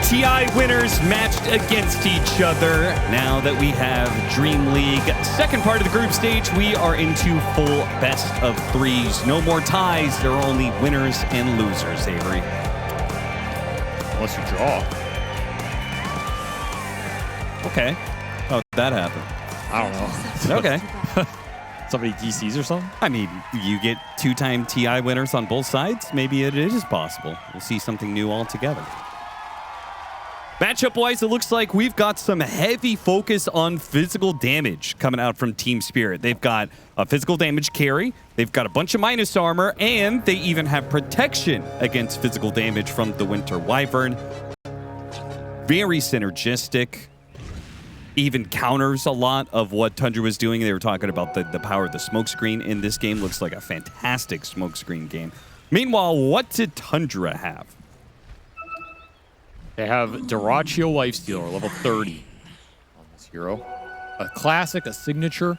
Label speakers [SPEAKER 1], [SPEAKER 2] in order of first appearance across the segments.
[SPEAKER 1] TI winners matched against each other. Now that we have Dream League second part of the group stage, we are into full best of threes. No more ties. There are only winners and losers, Avery.
[SPEAKER 2] Unless you draw.
[SPEAKER 1] Okay. How'd that happen?
[SPEAKER 2] I don't know.
[SPEAKER 1] Okay.
[SPEAKER 2] Somebody DCs or something?
[SPEAKER 1] I mean, you get two-time TI winners on both sides. Maybe it is possible. We'll see something new altogether. Matchup-wise, it looks like we've got some heavy focus on physical damage coming out from Team Spirit. They've got a physical damage carry, they've got a bunch of minus armor, and they even have protection against physical damage from the Winter Wyvern. Very synergistic. Even counters a lot of what Tundra was doing. They were talking about the power of the smokescreen in this game. Looks like a fantastic smokescreen game. Meanwhile, what did Tundra have?
[SPEAKER 2] They have Dyrachyo Lifestealer, level 30 on this hero. A classic, a signature.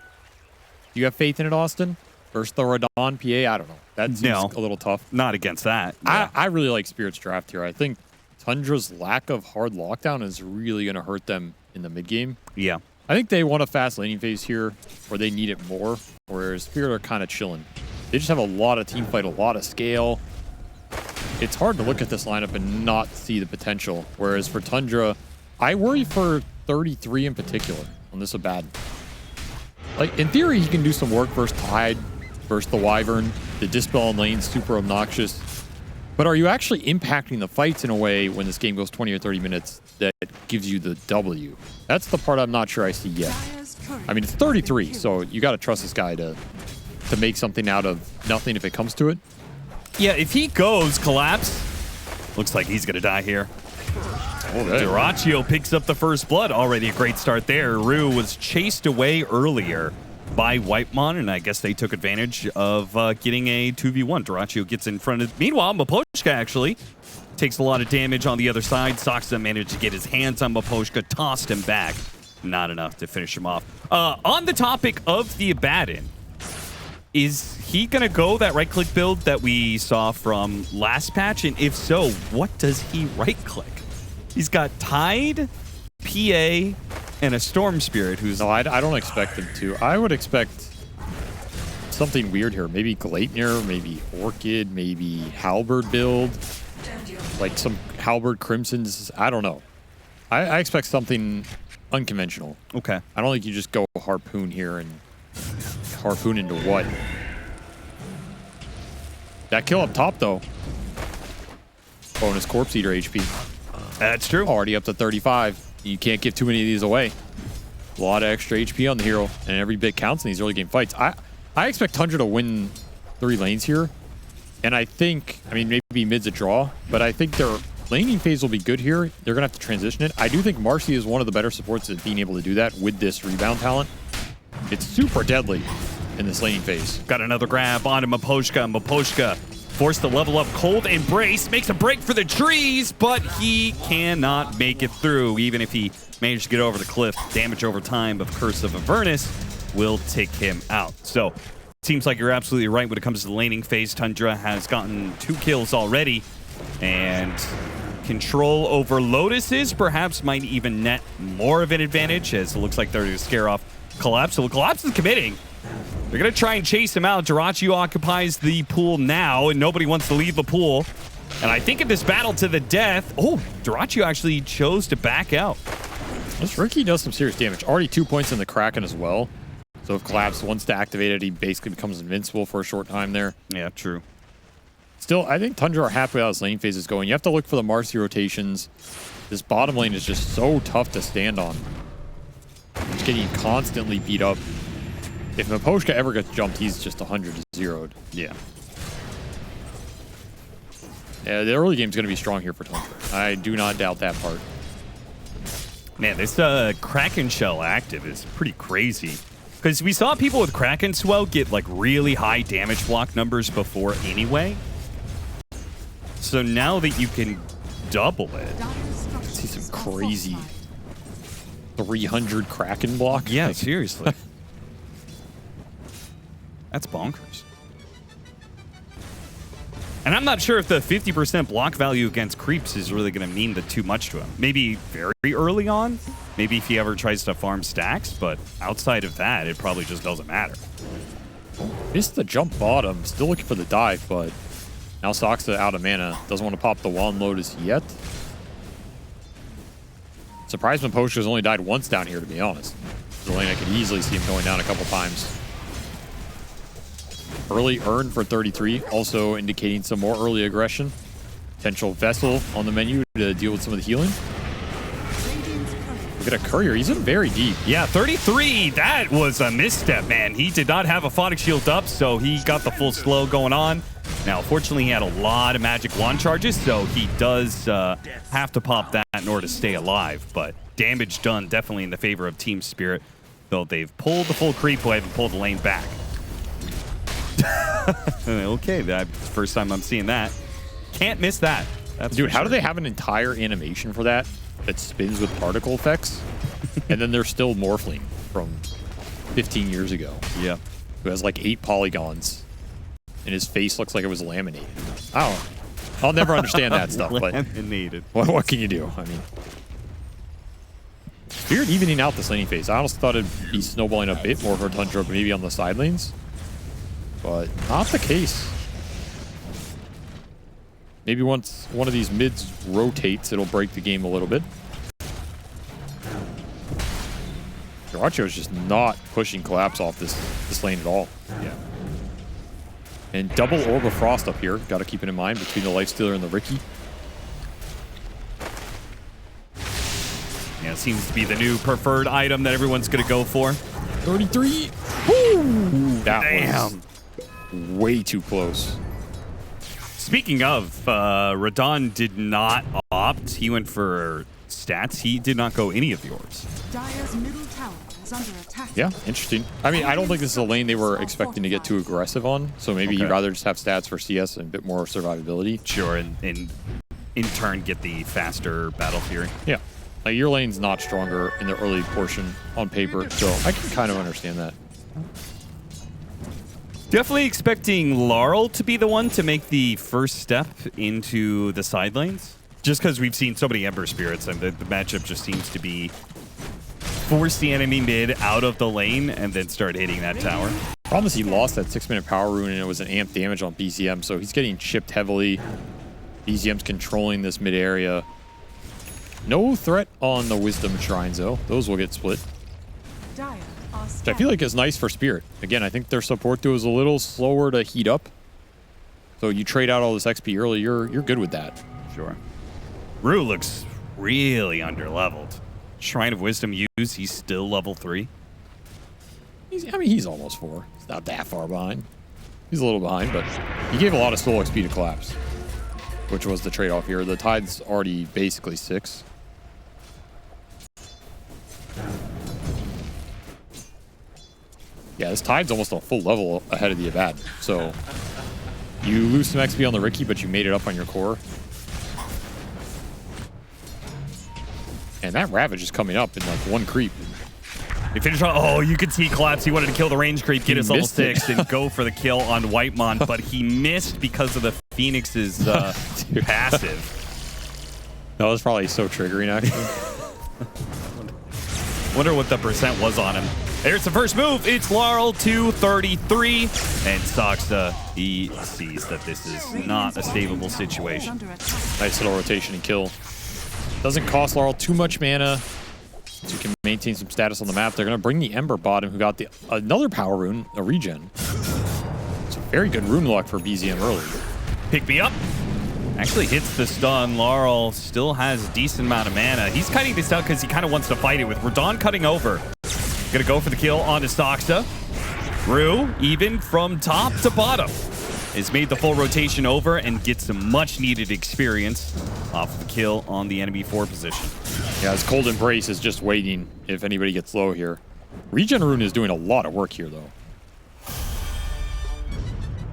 [SPEAKER 2] Do you have faith in it, Austin? Versus the Radon PA? I don't know. That seems a little tough.
[SPEAKER 1] Not against that. Yeah.
[SPEAKER 2] I really like Spirit's draft here. I think Tundra's lack of hard lockdown is really going to hurt them in the mid game.
[SPEAKER 1] Yeah.
[SPEAKER 2] I think they want a fast laning phase here where they need it more, whereas Spirit are kind of chilling. They just have a lot of team fight, a lot of scale. It's hard to look at this lineup and not see the potential. Whereas for Tundra, I worry for 33 in particular on this Abaddon. Like, in theory, he can do some work versus Tide, versus the Wyvern. The Dispel in lane, super obnoxious. But are you actually impacting the fights in a way when this game goes 20 or 30 minutes that gives you the W? That's the part I'm not sure I see yet. I mean, it's 33, so you got to trust this guy to make something out of nothing if it comes to it.
[SPEAKER 1] Yeah, if he goes collapse, looks like he's going to die here.
[SPEAKER 2] Okay.
[SPEAKER 1] Dyrachyo picks up the first blood. Already a great start there. Rue was chased away earlier by Whitemon, and I guess they took advantage of getting a 2v1. Dyrachyo gets in front of... Meanwhile, Miposhka actually takes a lot of damage on the other side. Soxa managed to get his hands on Miposhka, tossed him back. Not enough to finish him off. On the topic of the Abaddon, is he going to go that right-click build that we saw from last patch? And if so, what does he right-click? He's got Tide, PA, and a Storm Spirit who's...
[SPEAKER 2] No, I don't expect him to. I would expect something weird here. Maybe Gleipnir, maybe Orchid, maybe Halberd build. Like some Halberd Crimsons. I don't know. I expect something unconventional.
[SPEAKER 1] Okay.
[SPEAKER 2] I don't think you just go Harpoon here and Harpoon into what? That kill up top, though. Bonus Corpse Eater HP.
[SPEAKER 1] That's true.
[SPEAKER 2] Already up to 35. You can't give too many of these away. A lot of extra HP on the hero, and every bit counts in these early game fights. I expect Tundra to win 3 lanes here, and I think, I mean, maybe mid's a draw, but I think their laning phase will be good here. They're going to have to transition it. I do think Marcy is one of the better supports at being able to do that with this rebound talent. It's super deadly in this laning phase.
[SPEAKER 1] Got another grab onto Miposhka. Miposhka forced to level up. Cold Embrace makes a break for the trees, but he cannot make it through. Even if he managed to get over the cliff, damage over time of Curse of Avernus will take him out. So, seems like you're absolutely right when it comes to the laning phase. Tundra has gotten 2 kills already, and control over Lotuses perhaps might even net more of an advantage, as it looks like they're going to scare off Collapse. So Collapse is committing. They're going to try and chase him out. Dyrachyo occupies the pool now, and nobody wants to leave the pool. And I think in this battle to the death... Oh, Dyrachyo actually chose to back out.
[SPEAKER 2] This Ricky does some serious damage. Already 2 points in the Kraken as well. So if Collapse wants to activate it, he basically becomes invincible for a short time there.
[SPEAKER 1] Yeah, true.
[SPEAKER 2] Still, I think Tundra are happy with how this lane phase is going. You have to look for the Marcy rotations. This bottom lane is just so tough to stand on. It's getting constantly beat up. If Miposhka ever gets jumped, he's just 100 to 0'd.
[SPEAKER 1] Yeah.
[SPEAKER 2] Yeah, the early game's going to be strong here for Tundra. I do not doubt that part.
[SPEAKER 1] Man, this Kraken Shell active is pretty crazy. Because we saw people with Kraken Swell get like really high damage block numbers before anyway. So now that you can double it.
[SPEAKER 2] I see some crazy 300 Kraken block.
[SPEAKER 1] Yeah, seriously. That's bonkers. And I'm not sure if the 50% block value against creeps is really going to mean too much to him. Maybe very early on, maybe if he ever tries to farm stacks, but outside of that, it probably just doesn't matter.
[SPEAKER 2] Missed the jump bottom, still looking for the dive, but now Soxa out of mana. Doesn't want to pop the Wand Lotus yet. Surprised when Poshka's only died once down here, to be honest. The lane, I could easily see him going down a couple times. Early earn for 33, also indicating some more early aggression. Potential Vessel on the menu to deal with some of the healing. Look at a Courier, he's in very deep.
[SPEAKER 1] Yeah, 33, that was a misstep, man. He did not have a Phonic Shield up, so he got the full slow going on. Now, fortunately, he had a lot of magic wand charges, so he does have to pop that in order to stay alive. But damage done definitely in the favor of Team Spirit, though they've pulled the full creep wave and pulled the lane back. Okay, that's the first time I'm seeing that. Can't miss that. That's
[SPEAKER 2] Dude, how do they have an entire animation for that spins with particle effects? And then there's still Morphling from 15 years ago.
[SPEAKER 1] Yeah.
[SPEAKER 2] Who has like 8 polygons. And his face looks like it was laminated. I'll never understand that stuff, but
[SPEAKER 1] laminated.
[SPEAKER 2] What can you do? I mean, Spirit evening out this laning phase. I honestly thought it'd be snowballing a bit more for Tundra, maybe on the side lanes. But not the case. Maybe once one of these mids rotates, it'll break the game a little bit. Garacho is just not pushing Collapse off this lane at all.
[SPEAKER 1] Yeah.
[SPEAKER 2] And double Orb of Frost up here. Got to keep it in mind between the Lifestealer and the Riki.
[SPEAKER 1] Yeah, it seems to be the new preferred item that everyone's going to go for.
[SPEAKER 2] 33. Woo! That
[SPEAKER 1] Damn.
[SPEAKER 2] was way too close.
[SPEAKER 1] Speaking of, Radon did not opt. He went for stats. He did not go any of the orbs.
[SPEAKER 3] Dire's middle tower is under attack.
[SPEAKER 2] Yeah, interesting. I mean, I don't think this is a lane they were expecting to get too aggressive on. So maybe he'd rather just have stats for CS and a bit more survivability.
[SPEAKER 1] Sure, and in turn get the faster Battle Fury.
[SPEAKER 2] Yeah. Like, your lane's not stronger in the early portion on paper, so I can kind of understand that.
[SPEAKER 1] Definitely expecting Laurel to be the one to make the first step into the side lanes. Just because we've seen so many Ember Spirits, and the matchup just seems to be force the enemy mid out of the lane and then start hitting that tower.
[SPEAKER 2] Problem is he lost that 6-minute power rune and it was an amp damage on BZM, so he's getting chipped heavily. BZM's controlling this mid area. No threat on the Wisdom Shrines, though. Those will get split. Which I feel like is nice for Spirit. Again, I think their support duo is a little slower to heat up. So you trade out all this XP early, you're good with that.
[SPEAKER 1] Sure. Rue looks really under-leveled. Shrine of Wisdom used, he's still level 3.
[SPEAKER 2] He's almost 4. He's not that far behind. He's a little behind, but he gave a lot of soul XP to Collapse, which was the trade-off here. The Tide's already basically 6. Yeah, this Tide's almost a full level ahead of the Abad. So you lose some XP on the Riki, but you made it up on your core. And that Ravage is coming up in like 1 creep.
[SPEAKER 1] He finished on, oh, you could see Collapse. He wanted to kill the range creep, get his level 6, and go for the kill on Whitemon, but he missed because of the Phoenix's passive.
[SPEAKER 2] That was probably so triggering, actually.
[SPEAKER 1] Wonder what the percent was on him. There's the first move. It's Laurel 233. And Soxa, he sees that this is not a stable situation.
[SPEAKER 2] Nice little rotation and kill. Doesn't cost Laurel too much mana, so you can maintain some status on the map. They're going to bring the Ember bottom, who got another power rune, a regen. It's a very good rune luck for BZM early.
[SPEAKER 1] Pick me up. Actually hits the stun. Laurel still has a decent amount of mana. He's cutting this out because he kind of wants to fight it with Radon cutting over. Gonna go for the kill onto Soxa. Rue, even from top to bottom, has made the full rotation over and gets some much needed experience off the kill on the enemy 4 position.
[SPEAKER 2] Yeah, his Cold Embrace is just waiting if anybody gets low here. Regen Rune is doing a lot of work here, though.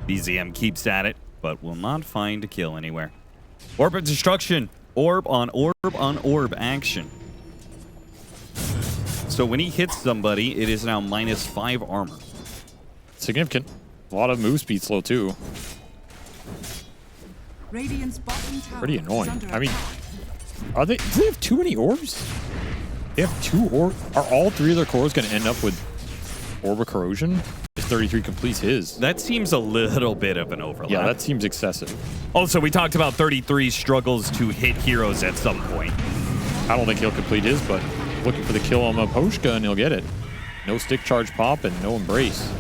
[SPEAKER 1] BZM keeps at it, but will not find a kill anywhere. Orb of Destruction. Orb on orb on orb action. So when he hits somebody, it is now -5 armor.
[SPEAKER 2] Significant. A lot of move speed slow, too.
[SPEAKER 3] Radiant's bottom tower
[SPEAKER 2] Pretty
[SPEAKER 3] is
[SPEAKER 2] annoying.
[SPEAKER 3] under
[SPEAKER 2] I mean,
[SPEAKER 3] attack.
[SPEAKER 2] do they have too many orbs? They have 2 orbs. Are all 3 of their cores going to end up with Orb of Corrosion? If 33 completes his.
[SPEAKER 1] That seems a little bit of an overlap.
[SPEAKER 2] Yeah, that seems excessive.
[SPEAKER 1] Also, we talked about 33 struggles to hit heroes at some point.
[SPEAKER 2] I don't think he'll complete his, but looking for the kill on Maposhka and he'll get it. No stick charge pop and no embrace.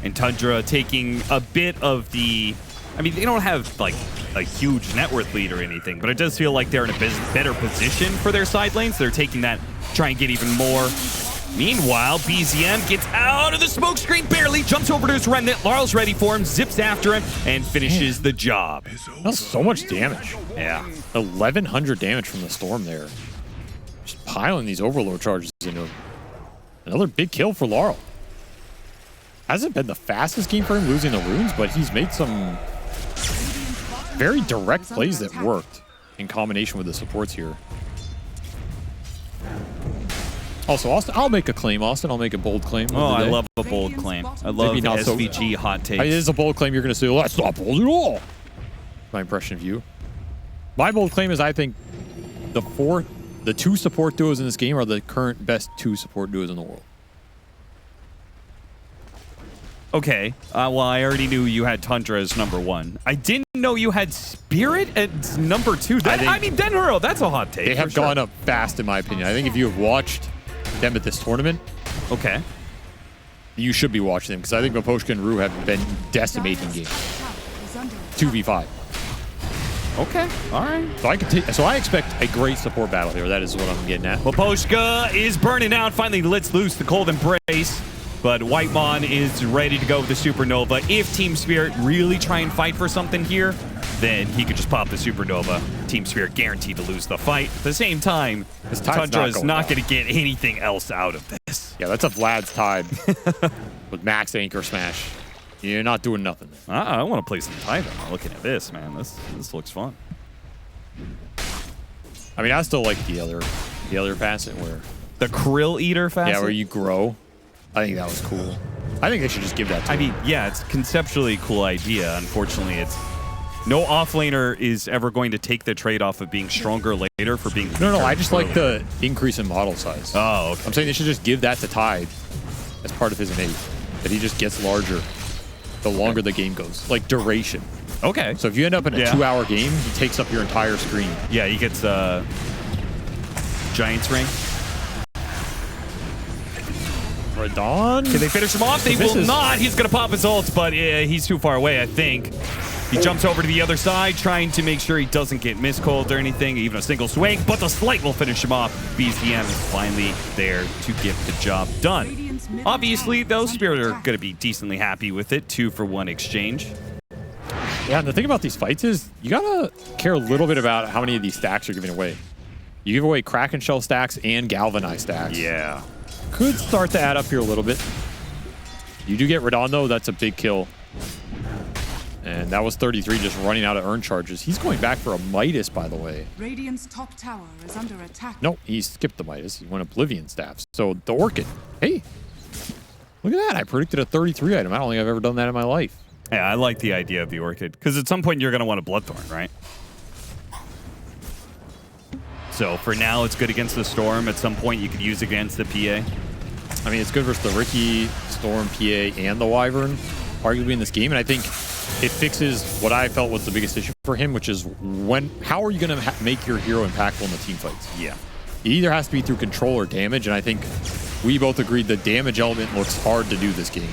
[SPEAKER 1] And Tundra taking a bit of the... I mean, they don't have, like, a huge net worth lead or anything, but it does feel like they're in a better position for their side lanes. They're taking that, try and get even more. Meanwhile, BZM gets out of the smoke screen, barely jumps over to his remnant. Larl's ready for him, zips after him, and finishes the job.
[SPEAKER 2] That's so much damage.
[SPEAKER 1] Yeah.
[SPEAKER 2] 1,100 damage from the storm there. Just piling these overload charges into him. Another big kill for Laurel. Hasn't been the fastest game for him losing the runes, but he's made some very direct plays that worked in combination with the supports here. Also, Austin, I'll make a claim, Austin. I'll make a bold claim.
[SPEAKER 1] Oh, I love a bold claim. I love
[SPEAKER 2] Maybe not
[SPEAKER 1] SVG hot takes.
[SPEAKER 2] It is a bold claim. You're going to say, well, that's not bold at all. My impression of you. My bold claim is I think the 2 support duos in this game are the current best 2 support duos in the world.
[SPEAKER 1] Okay. Well, I already knew you had Tundra as number 1. I didn't know you had Spirit as number 2. I mean, Denhuro, that's a hot take.
[SPEAKER 2] They have gone up fast, in my opinion. I think if you have watched them at this tournament,
[SPEAKER 1] okay,
[SPEAKER 2] you should be watching them because I think Maposhka and Rue have been decimating games. 2v5.
[SPEAKER 1] Okay, all right.
[SPEAKER 2] So I expect a great support battle here. That is what I'm getting at.
[SPEAKER 1] Maposhka is burning out. Finally lets loose the cold embrace. But Whitemon is ready to go with the Supernova. If Team Spirit really try and fight for something here, then he could just pop the Supernova. Team Spirit guaranteed to lose the fight. At the same time, Tundra is not going to get anything else out of this.
[SPEAKER 2] Yeah, that's a Vlad's Tide with max anchor smash. You're not doing nothing.
[SPEAKER 1] I want to play some Tide. Looking at this, man, this looks fun.
[SPEAKER 2] I mean, I still like the other facet where
[SPEAKER 1] the Krill Eater facet.
[SPEAKER 2] Yeah, where you grow. I think that was cool. I think they should just give that to him.
[SPEAKER 1] I mean, yeah, it's conceptually a cool idea. Unfortunately, it's no offlaner is ever going to take the trade-off of being stronger later for being...
[SPEAKER 2] No, I just like the increase in model size.
[SPEAKER 1] Oh, okay.
[SPEAKER 2] I'm saying they should just give that to Tide as part of his innate. That he just gets larger the longer the game goes. Like duration.
[SPEAKER 1] Okay.
[SPEAKER 2] So if you end up in a 2-hour game, he takes up your entire screen.
[SPEAKER 1] Yeah, he gets Giant's Ring.
[SPEAKER 2] Radon?
[SPEAKER 1] Can they finish him off? They will not. He's going to pop his ult, but he's too far away, I think. He jumps over to the other side, trying to make sure he doesn't get miscalled or anything, even a single swing, but the slight will finish him off. BZM is finally there to get the job done. Obviously, those Spirit are going to be decently happy with it. 2-for-1 exchange.
[SPEAKER 2] Yeah, and the thing about these fights is you got to care a little bit about how many of these stacks you're giving away. You give away Kraken Shell stacks and Galvanize stacks.
[SPEAKER 1] Yeah.
[SPEAKER 2] Could start to add up here a little bit. You do get Radon, though. That's a big kill. And that was 33 just running out of earn charges. He's going back for a Midas, by the way.
[SPEAKER 3] Radiant's top tower is under attack.
[SPEAKER 2] No, he skipped the Midas. He went Oblivion Staffs. So the Orchid. Hey, look at that. I predicted a 33 item. I don't think I've ever done that in my life.
[SPEAKER 1] Yeah, I like the idea of the Orchid, because at some point you're going to want a Bloodthorn, right? So for now, it's good against the Storm. At some point, you could use against the PA.
[SPEAKER 2] I mean, it's good versus the Riki, Storm, PA, and the Wyvern, arguably in this game. And I think it fixes what I felt was the biggest issue for him, which is how are you going to make your hero impactful in the team fights?
[SPEAKER 1] Yeah.
[SPEAKER 2] It either has to be through control or damage, and I think we both agreed the damage element looks hard to do this game.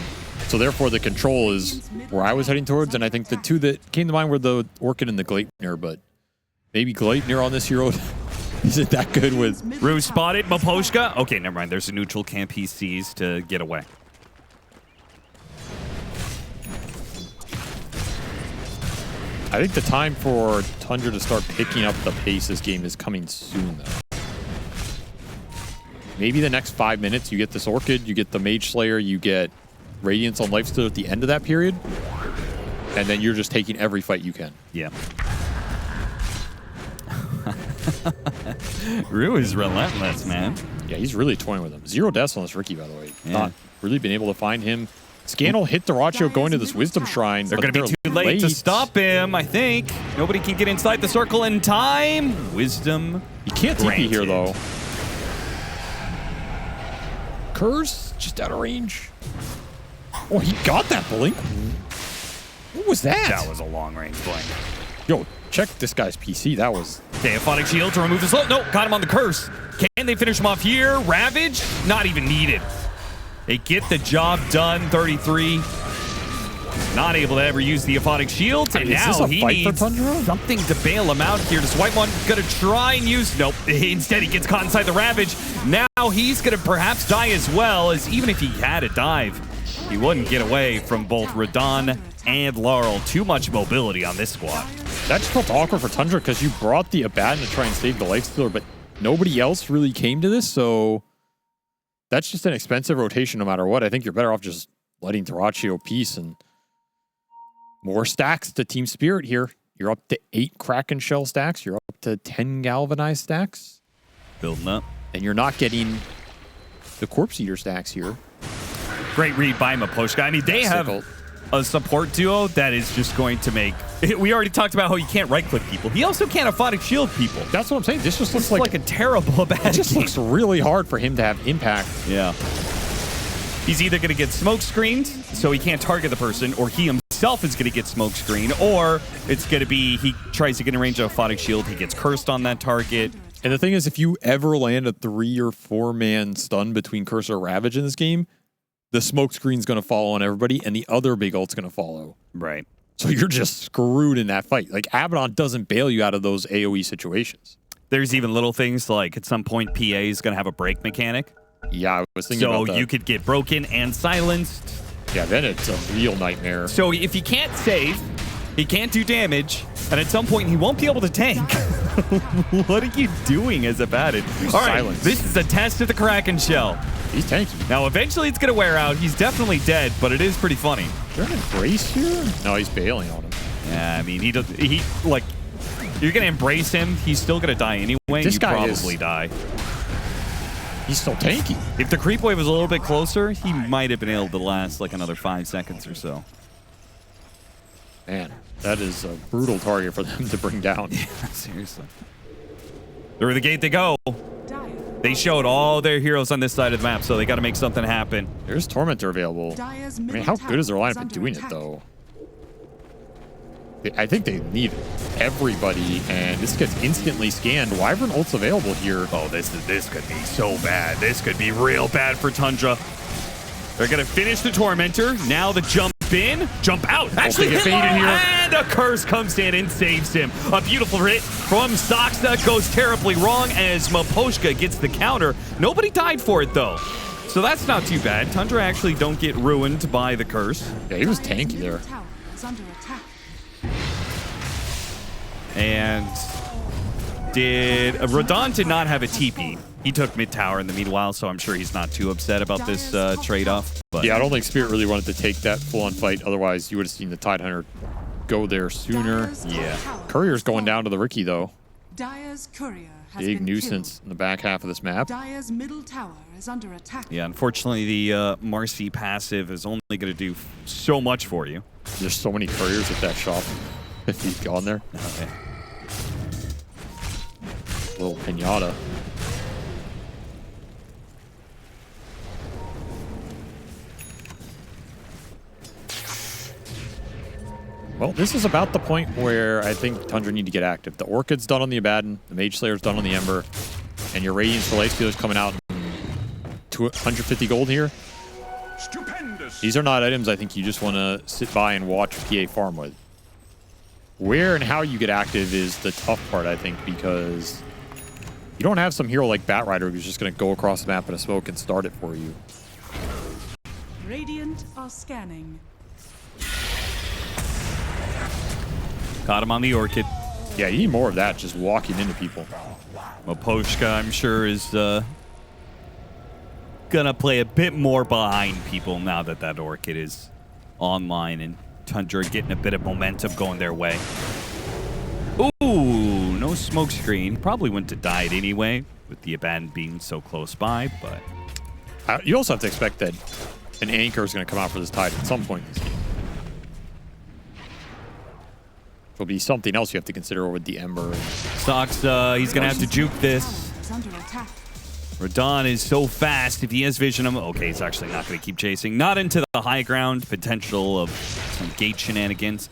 [SPEAKER 2] So therefore, the control is where I was heading towards, and I think the two that came to mind were the Orchid and the Gleipnir, but maybe Gleipnir on this hero isn't that good with...
[SPEAKER 1] Rue spotted Maposhka. Okay, never mind. There's a neutral camp he sees to get away.
[SPEAKER 2] I think the time for Tundra to start picking up the pace this game is coming soon, though. Maybe the next 5 minutes, you get this Orchid, you get the Mage Slayer, you get Radiance on Lifesteal at the end of that period, and then you're just taking every fight you can.
[SPEAKER 1] Yeah. Rue is relentless, man.
[SPEAKER 2] Yeah, he's really toying with him. 0 deaths on this Riki, by the way.
[SPEAKER 1] Yeah.
[SPEAKER 2] Not really been able to find him Scan will hit Dyrachyo going to this Wisdom Shrine.
[SPEAKER 1] They're
[SPEAKER 2] but
[SPEAKER 1] going to be too late to stop him, I think. Nobody can get inside the circle in time. Wisdom.
[SPEAKER 2] You can't TP here,
[SPEAKER 1] granted.
[SPEAKER 2] though. Curse just out of range. Oh, he got that blink. What was that?
[SPEAKER 1] That was a long-range blink.
[SPEAKER 2] Yo, check this guy's PC. That was...
[SPEAKER 1] Deophonic Shield to remove the slow. No, got him on the curse. Can they finish him off here? Ravage? Not even needed. They get the job done. 33. Not able to ever use the Aphonic Shield. And now he needs something to bail him out here. Does White One going to try and use... Nope. Instead, he gets caught inside the Ravage. Now he's going to perhaps die as well, as even if he had a dive, he wouldn't get away from both Radon and Laurel. Too much mobility on this squad.
[SPEAKER 2] That just felt awkward for Tundra because you brought the Abaddon to try and save the Lifestealer, but nobody else really came to this, so that's just an expensive rotation no matter what. I think you're better off just letting Dyrachyo peace and more stacks to Team Spirit here. You're up to 8 Kraken Shell stacks. You're up to 10 Galvanized stacks.
[SPEAKER 1] Building up.
[SPEAKER 2] And you're not getting the Corpse Eater stacks here.
[SPEAKER 1] Great read by Maposhka. I mean, they have a support duo that is just going to make... We already talked about how you can't right-click people. He also can't Aphonic Shield people.
[SPEAKER 2] That's what I'm saying. This just looks
[SPEAKER 1] like a terrible bad game.
[SPEAKER 2] It just looks really hard for him to have impact.
[SPEAKER 1] Yeah. He's either going to get smoke screened, so he can't target the person, or he himself is going to get smoke screened, or it's going to be he tries to get in range of Aphonic Shield, he gets cursed on that target.
[SPEAKER 2] And the thing is, if you ever land a 3 or 4 man stun between Curse or Ravage in this game, the smoke screen's going to follow on everybody, and the other big ult's going to follow.
[SPEAKER 1] Right.
[SPEAKER 2] So you're just screwed in that fight. Like, Abaddon doesn't bail you out of those AoE situations.
[SPEAKER 1] There's even little things like at some point PA is going to have a break mechanic.
[SPEAKER 2] Yeah, I was thinking about that.
[SPEAKER 1] So you could get broken and silenced.
[SPEAKER 2] Yeah, then it's a real nightmare.
[SPEAKER 1] So if he can't save, he can't do damage, and at some point he won't be able to tank. What are you doing as a Abaddon? All right, this is a test of the Kraken Shell.
[SPEAKER 2] He's tanky.
[SPEAKER 1] Now, eventually it's going to wear out. He's definitely dead, but it is pretty funny.
[SPEAKER 2] Is there an embrace here? No, he's bailing on him.
[SPEAKER 1] Yeah, I mean, like, you're going to embrace him. He's still going to die anyway.
[SPEAKER 2] This guy
[SPEAKER 1] probably die.
[SPEAKER 2] He's still tanky.
[SPEAKER 1] If the creep wave was a little bit closer, he might have been able to last like another 5 seconds or so.
[SPEAKER 2] Man, that is a brutal target for them to bring down.
[SPEAKER 1] Yeah, seriously. Through the gate they go. They showed all their heroes on this side of the map, so they got to make something happen.
[SPEAKER 2] There's Tormentor available. I mean, how good is their lineup at doing it, though? I think they need everybody, and this gets instantly scanned. Wyvern ult's available here.
[SPEAKER 1] Oh, this could be so bad. This could be real bad for Tundra. They're going to finish the Tormentor. Now the jump in, jump out. Actually, hit here. And a curse comes in and saves him. A beautiful hit from Soxa goes terribly wrong as Maposhka gets the counter. Nobody died for it, though. So that's not too bad. Tundra actually don't get ruined by the curse.
[SPEAKER 2] Yeah, he was tanky there.
[SPEAKER 1] And Radon did not have a TP. He took mid tower in the meanwhile, so I'm sure he's not too upset about this trade-off.
[SPEAKER 2] Yeah, I don't think Spirit really wanted to take that full-on fight. Otherwise, you would have seen the Tidehunter go there sooner.
[SPEAKER 1] Yeah.
[SPEAKER 2] Courier's going down to the Riki, though.
[SPEAKER 3] Dire's courier has
[SPEAKER 2] Big
[SPEAKER 3] been
[SPEAKER 2] nuisance in the back half of this map.
[SPEAKER 3] Dire's middle tower is under attack.
[SPEAKER 1] Yeah, unfortunately, the Marcy passive is only going to do so much for you.
[SPEAKER 2] There's so many couriers at that shop. If he's gone there.
[SPEAKER 1] Okay.
[SPEAKER 2] Little pinata. Well, this is about the point where I think Tundra need to get active. The Orchid's done on the Abaddon, the Mage Slayer's done on the Ember, and your Radiance for Lightstealer's coming out 250 gold here. Stupendous. These are not items I think you just want to sit by and watch PA farm with. Where and how you get active is the tough part, I think, because you don't have some hero like Batrider who's just going to go across the map in a smoke and start it for you.
[SPEAKER 3] Radiant are scanning.
[SPEAKER 1] Got him on the Orchid.
[SPEAKER 2] Yeah, you need more of that, just walking into people.
[SPEAKER 1] Maposhka, I'm sure, is gonna play a bit more behind people now that that Orchid is online and Tundra getting a bit of momentum going their way. Ooh, no smoke screen. Probably wouldn't have died anyway with the Abaddon being so close by, but...
[SPEAKER 2] You also have to expect that an anchor is going to come out for this Tide at some point in this game. Will be something else you have to consider with the Ember.
[SPEAKER 1] Sox, he's going to have to juke this.
[SPEAKER 3] Is under attack.
[SPEAKER 1] Radon is so fast. If he has vision, okay, he's actually not going to keep chasing. Not into the high ground. Potential of some gate shenanigans.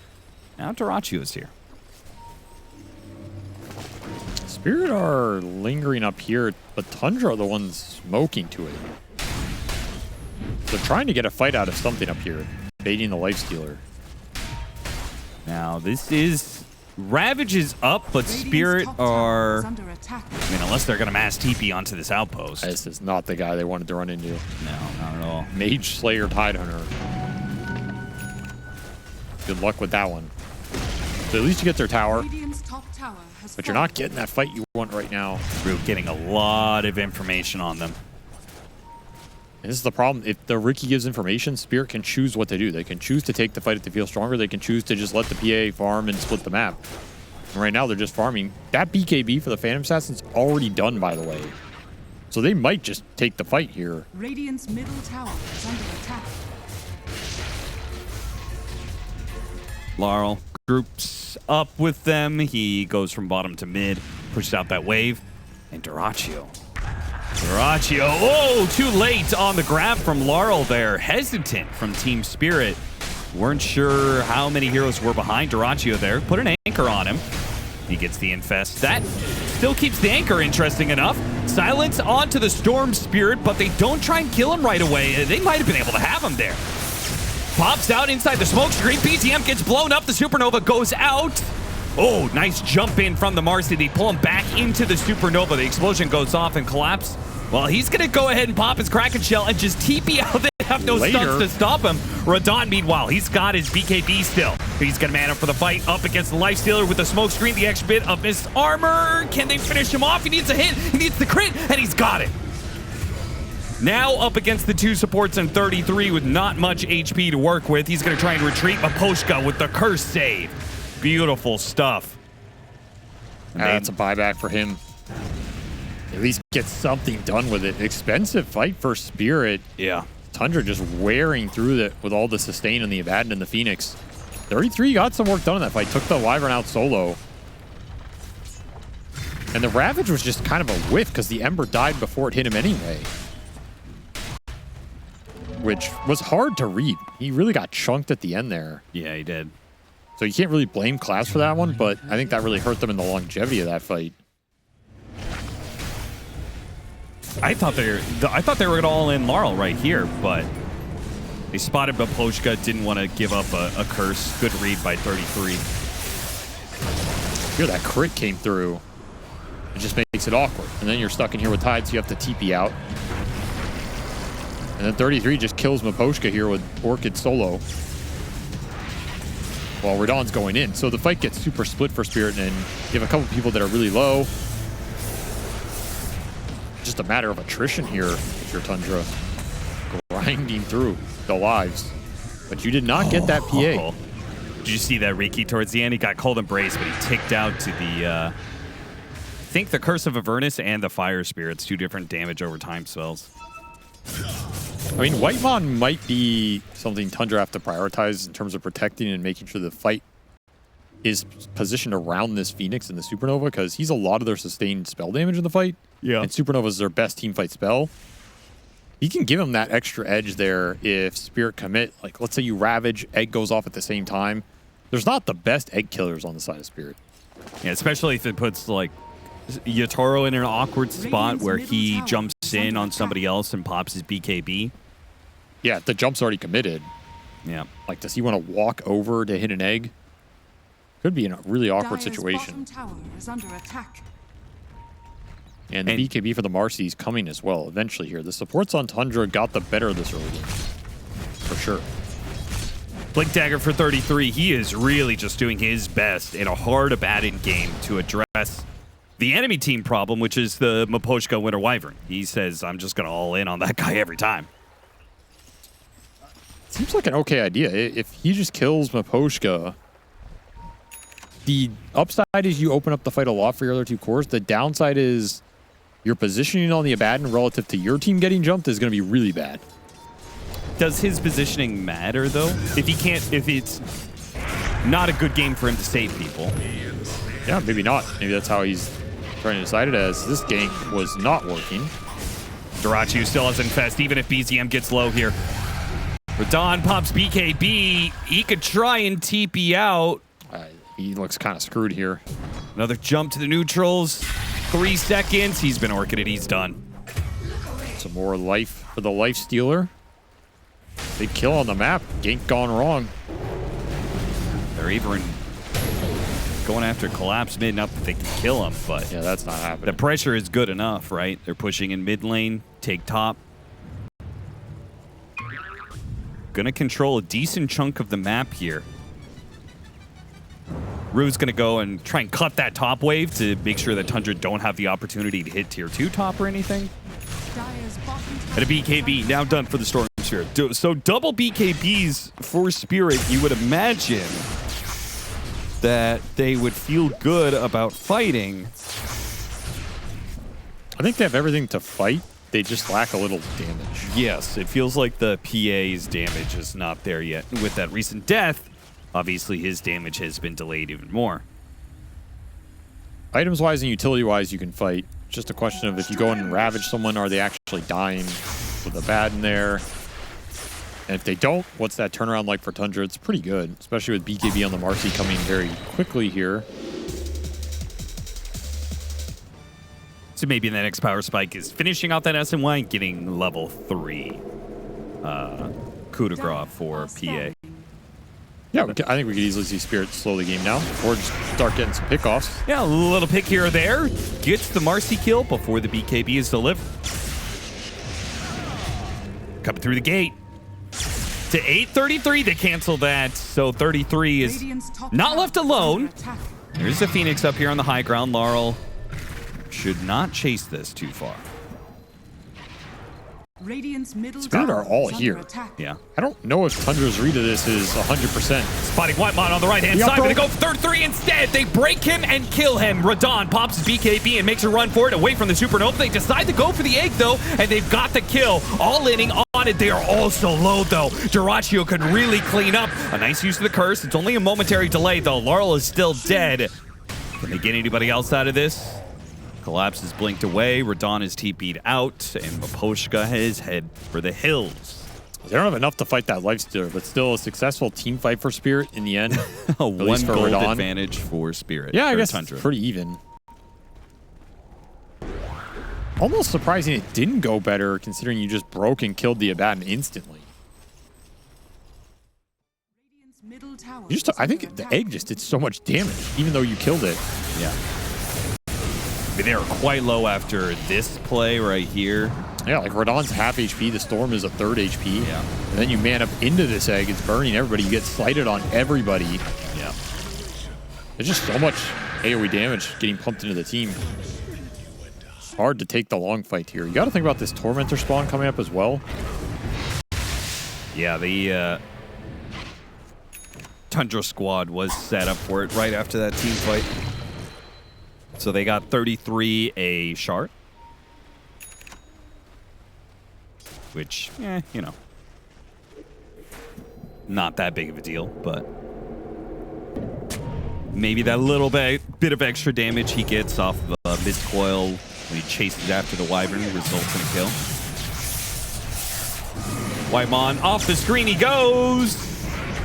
[SPEAKER 1] Now Dyrachyo is here.
[SPEAKER 2] Spirit are lingering up here, but Tundra are the ones smoking to it. They're trying to get a fight out of something up here, baiting the Lifestealer.
[SPEAKER 1] Now, this is... Ravage is up, but Spirit
[SPEAKER 3] Radiant's top tower
[SPEAKER 1] are...
[SPEAKER 3] is under attack.
[SPEAKER 1] I mean, unless they're going to mass TP onto this outpost.
[SPEAKER 2] This is not the guy they wanted to run into.
[SPEAKER 1] No, not at all.
[SPEAKER 2] Mage Slayer Tide Hunter. Good luck with that one. So at least you get their tower,
[SPEAKER 3] Radiant's top tower has
[SPEAKER 2] but you're not getting that fight you want right now.
[SPEAKER 1] We're getting a lot of information on them.
[SPEAKER 2] And this is the problem. If the Riki gives information, Spirit can choose what to do. They can choose to take the fight if they feel stronger. They can choose to just let the PA farm and split the map. And right now, they're just farming. That BKB for the Phantom Assassin's already done, by the way. So they might just take the fight here.
[SPEAKER 3] Radiant's middle tower is under attack.
[SPEAKER 1] Laurel groups up with them. He goes from bottom to mid, pushes out that wave. And Dyrachyo. Oh, too late on the grab from Laurel there. Hesitant from Team Spirit. Weren't sure how many heroes were behind Dyrachyo there. Put an anchor on him. He gets the infest. That still keeps the anchor interesting enough. Silence onto the Storm Spirit, but they don't try and kill him right away. They might have been able to have him there. Pops out inside the smoke screen. BTM gets blown up. The Supernova goes out. Oh, nice jump in from the Marcy. They pull him back into the Supernova. The explosion goes off and collapse. Well, he's going to go ahead and pop his Kraken Shell and just TP out. They have no stunts to stop him. Radon, meanwhile, he's got his BKB still. He's going to man up for the fight up against the Lifestealer with the smoke screen, the extra bit of his armor. Can they finish him off? He needs a hit. He needs the crit, and he's got it. Now up against the two supports and 33 with not much HP to work with. He's going to try and retreat. Maposhka with the curse save. Beautiful stuff.
[SPEAKER 2] That's a buyback for him. At least get something done with it. Expensive fight for Spirit.
[SPEAKER 1] Yeah.
[SPEAKER 2] Tundra just wearing through it with all the sustain and the Abaddon and the Phoenix. 33 got some work done in that fight. Took the Wyvern out solo. And the Ravage was just kind of a whiff because the Ember died before it hit him anyway. Which was hard to read. He really got chunked at the end there.
[SPEAKER 1] Yeah, he did.
[SPEAKER 2] So you can't really blame Class for that one, but I think that really hurt them in the longevity of that fight.
[SPEAKER 1] I thought they were going to all in Laurel right here, but they spotted Maposhka, didn't want to give up a curse. Good read by 33.
[SPEAKER 2] Here, that crit came through. It just makes it awkward. And then you're stuck in here with Tide, so you have to TP out. And then 33 just kills Maposhka here with Orchid solo. While Radon's going in. So the fight gets super split for Spirit, and you have a couple people that are really low. Just a matter of attrition here if you're Tundra. Grinding through the lives. But you did not get that PA.
[SPEAKER 1] Did you see that Riki towards the end? He got cold embrace, but he ticked out to the... I think the Curse of Avernus and the Fire Spirits, two different damage over time spells.
[SPEAKER 2] I mean, Whitemon might be something Tundra have to prioritize in terms of protecting and making sure the fight is positioned around this Phoenix and the Supernova, because he's a lot of their sustained spell damage in the fight.
[SPEAKER 1] Yeah.
[SPEAKER 2] And Supernova is their best team fight spell. He can give him that extra edge there if Spirit commit. Like, let's say you Ravage, Egg goes off at the same time. There's not the best Egg killers on the side of Spirit.
[SPEAKER 1] Yeah, especially if it puts, like, Yatoro in an awkward spot where he jumps in on somebody else and pops his BKB.
[SPEAKER 2] Yeah, the jump's already committed.
[SPEAKER 1] Yeah.
[SPEAKER 2] Like, does he want to walk over to hit an Egg? Could be in a really awkward
[SPEAKER 3] Dire's
[SPEAKER 2] situation.
[SPEAKER 3] bottom tower is under attack.
[SPEAKER 2] And the BKB for the Marcy is coming as well eventually here. The supports on Tundra got the better of this early game. For sure.
[SPEAKER 1] Blink Dagger for 33. He is really just doing his best in a hard Abaddon game to address the enemy team problem, which is the Maposhka Winter Wyvern. He says, I'm just going to all in on that guy every time.
[SPEAKER 2] Seems like an okay idea. If he just kills Maposhka, the upside is you open up the fight a lot for your other two cores. The downside is your positioning on the Abaddon relative to your team getting jumped is going to be really bad.
[SPEAKER 1] does his positioning matter though? If it's not a good game for him to save people.
[SPEAKER 2] Yeah, maybe not. Maybe that's how he's trying to decide it as. This gank was not working.
[SPEAKER 1] Dyrachyo still has Infest, even if BZM gets low here. Radon pops BKB. He could try and TP out.
[SPEAKER 2] He looks kind of screwed here.
[SPEAKER 1] Another jump to the neutrals. 3 seconds. He's been orchided. He's done.
[SPEAKER 2] Some more life for the life stealer. Big kill on the map. Gank gone wrong.
[SPEAKER 1] They're even going after Collapse mid. Not that they can kill him, but
[SPEAKER 2] Yeah, that's not happening.
[SPEAKER 1] the pressure is good enough, right? They're pushing in mid lane, take top. Gonna control a decent chunk of the map here. Rue's gonna go and try and cut that top wave to make sure that Tundra don't have the opportunity to hit tier 2 top or anything.
[SPEAKER 3] Dire's bottom tower
[SPEAKER 1] And a BKB
[SPEAKER 3] is
[SPEAKER 1] now
[SPEAKER 3] under
[SPEAKER 1] done for the Storm Spirit. So double BKBs for Spirit, you would imagine that they would feel good about fighting.
[SPEAKER 2] I think they have everything to fight. They just lack a little damage.
[SPEAKER 1] Yes, it feels like the PA's damage is not there yet. With that recent death, obviously his damage has been delayed even more.
[SPEAKER 2] Items-wise and utility-wise, you can fight. Just a question of if you go in and ravage someone, are they actually dying with a bad in there? And if they don't, what's that turnaround like for Tundra? It's pretty good, especially with BKB on the Marcy coming very quickly here.
[SPEAKER 1] So maybe the next power spike is finishing out that SNY and getting level 3 coup de grace for PA.
[SPEAKER 2] Yeah, I think we could easily see Spirit slow the game down or just start getting some pickoffs.
[SPEAKER 1] Yeah, a little pick here or there. Gets the Marcy kill before the BKB is delivered. Coming through the gate. To 833, they cancel that. So 33 is
[SPEAKER 3] Radiant's top
[SPEAKER 1] not
[SPEAKER 3] tower
[SPEAKER 1] left
[SPEAKER 3] is under
[SPEAKER 1] alone.
[SPEAKER 3] attack.
[SPEAKER 1] There's a Phoenix up here on the high ground. Laurel should not chase this too far.
[SPEAKER 3] Radiant's middle
[SPEAKER 2] Spirit
[SPEAKER 3] tower
[SPEAKER 2] are all
[SPEAKER 3] is
[SPEAKER 2] here.
[SPEAKER 3] under attack.
[SPEAKER 1] Yeah.
[SPEAKER 2] I don't know if Tundra's read of this is 100%.
[SPEAKER 1] Spotting Whitemon on the right-hand
[SPEAKER 2] Yeah,
[SPEAKER 1] side.
[SPEAKER 2] bro.
[SPEAKER 1] Gonna go for third 3 instead. They break him and kill him. Radon pops his BKB and makes a run for it away from the Supernova. They decide to go for the egg, though, and they've got the kill. All inning on it. They are all so low, though. Dyrachyo could really clean up. A nice use of the curse. It's only a momentary delay, though. Laurel is still dead. Can they get anybody else out of this? Collapse is blinked away. Radon is TP'd out, and Maposhka has head for the hills.
[SPEAKER 2] They don't have enough to fight that life stealer, but still a successful team fight for Spirit in the end.
[SPEAKER 1] A
[SPEAKER 2] least
[SPEAKER 1] one
[SPEAKER 2] for
[SPEAKER 1] gold
[SPEAKER 2] Radon.
[SPEAKER 1] advantage for Spirit.
[SPEAKER 2] Yeah, I
[SPEAKER 1] or
[SPEAKER 2] guess
[SPEAKER 1] Tundra.
[SPEAKER 2] it's pretty even. Almost surprising it didn't go better considering you just broke and killed the Abaddon instantly.
[SPEAKER 3] Radiant's middle tower
[SPEAKER 2] You just,
[SPEAKER 3] is
[SPEAKER 2] I
[SPEAKER 3] under
[SPEAKER 2] think the
[SPEAKER 3] attack.
[SPEAKER 2] egg just did so much damage, even though you killed it.
[SPEAKER 1] Yeah. I mean, they are quite low after this play right here.
[SPEAKER 2] Yeah, like Radon's half HP, the Storm is a third HP.
[SPEAKER 1] Yeah.
[SPEAKER 2] And then you man up into this egg, it's burning everybody, you get slighted on everybody.
[SPEAKER 1] Yeah.
[SPEAKER 2] There's just so much AoE damage getting pumped into the team. Hard to take the long fight here. You got to think about this Tormentor spawn coming up as well.
[SPEAKER 1] Yeah, the Tundra squad was set up for it right after that team fight. So they got 33 a shard. Which, you know, not that big of a deal, but maybe that little bit of extra damage he gets off of mid-coil when he chases after the Wyvern results in a kill. Whitemon off the screen he goes.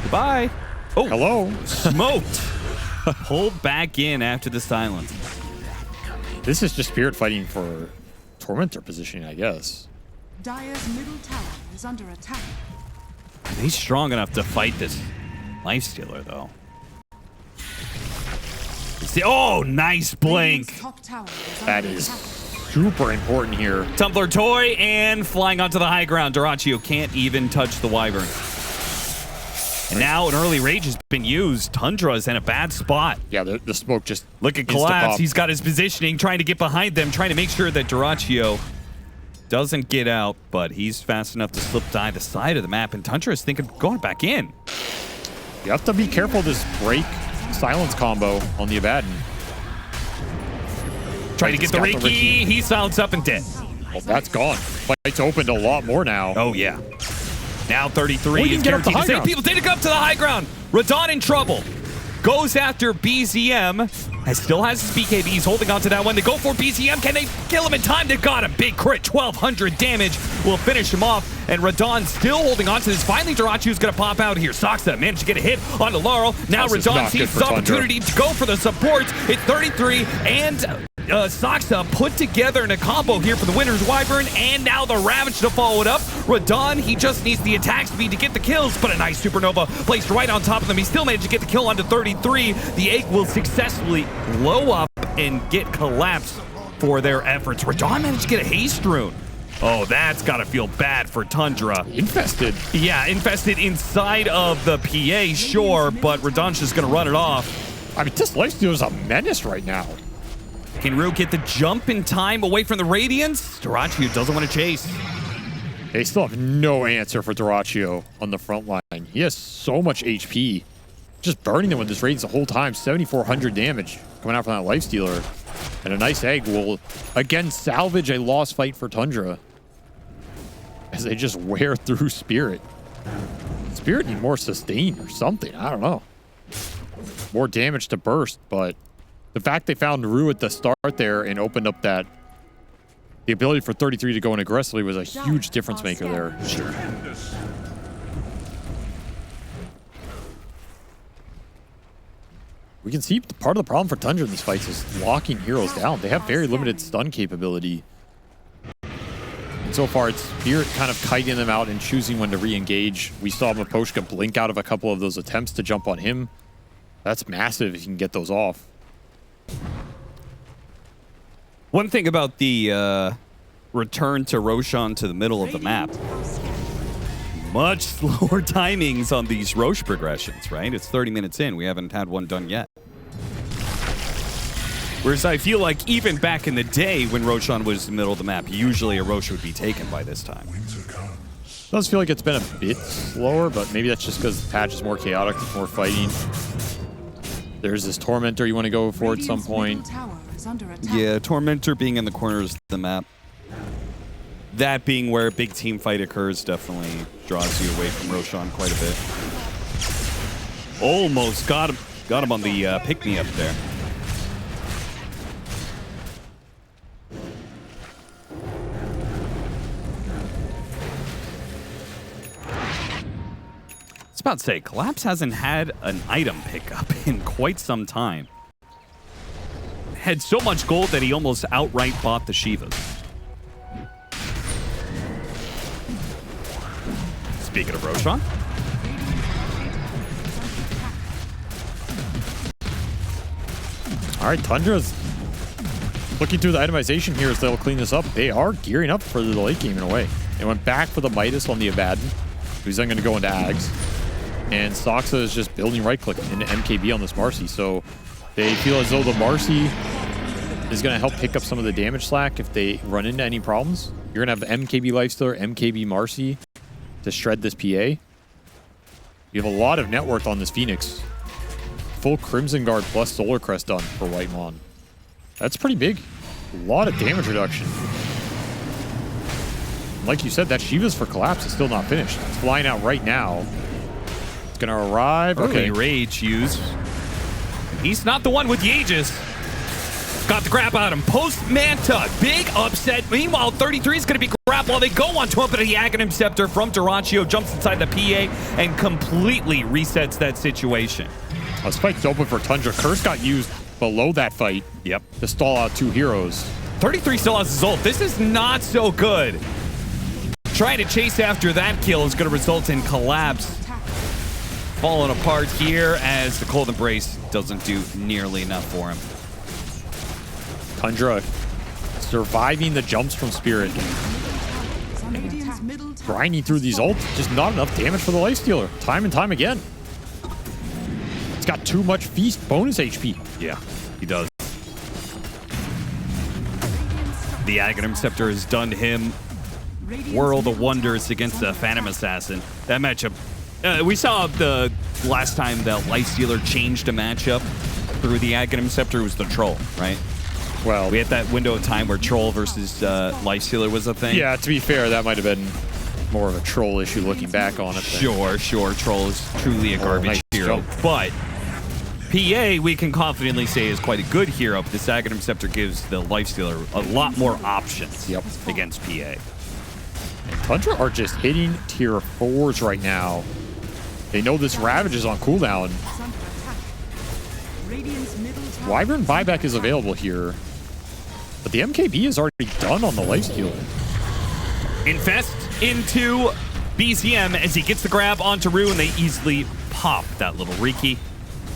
[SPEAKER 1] Goodbye. Oh,
[SPEAKER 2] Hello.
[SPEAKER 1] smoked. Pulled back in after the silence.
[SPEAKER 2] This is just Spirit fighting for Tormentor positioning, I guess.
[SPEAKER 3] Dire's middle tower is under attack.
[SPEAKER 1] He's strong enough to fight this Lifestealer, though. Oh, nice blink.
[SPEAKER 3] Radiant's top tower is
[SPEAKER 2] That
[SPEAKER 3] under
[SPEAKER 2] is
[SPEAKER 3] attack.
[SPEAKER 2] super important here.
[SPEAKER 1] Tumbler toy and flying onto the high ground. Dyrachyo can't even touch the Wyvern. And now an early rage has been used. Tundra's in a bad spot.
[SPEAKER 2] Yeah, the smoke just
[SPEAKER 1] Look at
[SPEAKER 2] insta-pop.
[SPEAKER 1] Collapse. He's got his positioning, trying to get behind them, trying to make sure that Dyrachyo doesn't get out, but he's fast enough to slip by the side of the map, and Tundra is thinking of going back in.
[SPEAKER 2] You have to be careful of this break silence combo on the Abaddon.
[SPEAKER 1] Trying to get the
[SPEAKER 2] He's got the
[SPEAKER 1] Reiki. He silenced up and dead.
[SPEAKER 2] Well, that's gone. Fight's opened a lot more now.
[SPEAKER 1] Oh, yeah. Now 33
[SPEAKER 2] We
[SPEAKER 1] is
[SPEAKER 2] didn't get up the
[SPEAKER 1] guaranteed to
[SPEAKER 2] high
[SPEAKER 1] save
[SPEAKER 2] ground.
[SPEAKER 1] people. Didn't go up to the high ground. Radon in trouble. Goes after BZM. Still has his BKB. He's holding on to that one. They go for BZM. Can they kill him in time? They got him. Big crit. 1,200 damage will finish him off. And Radon still holding on to this. Finally, Durachu's going to pop out here. Saksa managed to get a hit onto Laurel. Now
[SPEAKER 2] This is
[SPEAKER 1] Radon
[SPEAKER 2] not
[SPEAKER 1] sees
[SPEAKER 2] good
[SPEAKER 1] his
[SPEAKER 2] for Tundra.
[SPEAKER 1] opportunity to go for the support. It's 33 and Saksa put together in a combo here for the winner's Wyvern, and now the Ravage to follow it up. Radon, he just needs the attack speed to get the kills, but a nice Supernova placed right on top of them. He still managed to get the kill onto 33. The egg will successfully blow up and get collapsed for their efforts. Radon managed to get a haste rune. Oh, that's got to feel bad for Tundra.
[SPEAKER 2] Infested.
[SPEAKER 1] Yeah, infested inside of the PA, sure, but Radon's just going to run it off.
[SPEAKER 2] I mean, this lifesteal is a menace right now.
[SPEAKER 1] Can Rue get the jump in time away from the Radiance? Durachu doesn't want to chase.
[SPEAKER 2] They still have no answer for Duracio on the front line. He has so much HP. Just burning them with this Radiance the whole time. 7,400 damage coming out from that lifestealer. And a nice egg will, again, salvage a lost fight for Tundra as they just wear through Spirit. Spirit need more sustain or something. I don't know. More damage to burst, but the fact they found Rue at the start there and opened up that the ability for 33 to go in aggressively was a huge difference maker there.
[SPEAKER 1] Sure.
[SPEAKER 2] We can see part of the problem for Tundra in these fights is locking heroes down. They have very limited stun capability. And so far, it's Spirit kind of kiting them out and choosing when to re-engage. We saw Miposhka blink out of a couple of those attempts to jump on him. That's massive if you can get those off.
[SPEAKER 1] One thing about the return to Roshan to the middle of the map, much slower timings on these Roche progressions, right? It's 30 minutes in. We haven't had one done yet. Whereas I feel like even back in the day when Roshan was in the middle of the map, usually a Roche would be taken by this time.
[SPEAKER 2] It does feel like it's been a bit slower, but maybe that's just because the patch is more chaotic, there's more fighting. There's this Tormentor you want to go for at some point.
[SPEAKER 1] Yeah, Tormentor being in the corners of the map. That being where a big team fight occurs definitely draws you away from Roshan quite a bit. Almost got him on the pick-me-up there. I was about to say, Collapse hasn't had an item pickup in quite some time. Had so much gold that he almost outright bought the Shivas. Speaking of Roshan.
[SPEAKER 2] All right, Tundra's looking through the itemization here as they'll clean this up. They are gearing up for the late game in a way. They went back for the Midas on the Abaddon, who's then going to go into Ags. And Soxa is just building right-click into MKB on this Marcy. So they feel as though the Marcy is going to help pick up some of the damage slack if they run into any problems. You're going to have MKB Lifestealer, MKB Marcy to shred this PA. You have a lot of net worth on this Phoenix. Full Crimson Guard plus Solar Crest done for White Mon. That's pretty big. A lot of damage reduction. Like you said, that Shiva's for Collapse is still not finished. It's flying out right now. It's going to arrive.
[SPEAKER 1] Okay, Rage used. He's not the one with the Aegis. Got the grab out of him. Post Manta. Big upset. Meanwhile, 33 is going to be grabbed while they go on to open the Aghanim Scepter from Duracio. Jumps inside the PA and completely resets that situation.
[SPEAKER 2] This fight's open for Tundra. Curse got used below that fight.
[SPEAKER 1] Yep.
[SPEAKER 2] To stall out two heroes.
[SPEAKER 1] 33 still has his ult. This is not so good. Trying to chase after that kill is going to result in Collapse. Falling apart here as the Cold Embrace doesn't do nearly enough for him.
[SPEAKER 2] Tundra surviving the jumps from Spirit. Grinding through these ults. Just not enough damage for the Lifestealer. Time and time again. It's got too much Feast bonus HP.
[SPEAKER 1] Yeah, he does. The Aghanim Scepter has done him world of wonders against the Phantom Assassin. That matchup, we saw the last time that Lifestealer changed a matchup through the Aghanim Scepter was the Troll, right?
[SPEAKER 2] Well,
[SPEAKER 1] We had that window of time where Troll versus Lifestealer was a thing.
[SPEAKER 2] yeah, to be fair, that might have been more of a troll issue looking back on it.
[SPEAKER 1] Sure. Troll is truly a garbage
[SPEAKER 2] nice
[SPEAKER 1] hero.
[SPEAKER 2] jump.
[SPEAKER 1] But PA, we can confidently say, is quite a good hero. But the Sagat Interceptor gives the Lifestealer a lot more options against PA.
[SPEAKER 2] And Tundra are just hitting tier 4s right now. They know this Ravage is on cooldown.
[SPEAKER 3] Is under attack. Radiant's middle tower.
[SPEAKER 2] Wyvern buyback is available here. But the MKB is already done on the Lifestealer.
[SPEAKER 1] Infest into BZM as he gets the grab onto Rue, and they easily pop that little Riki.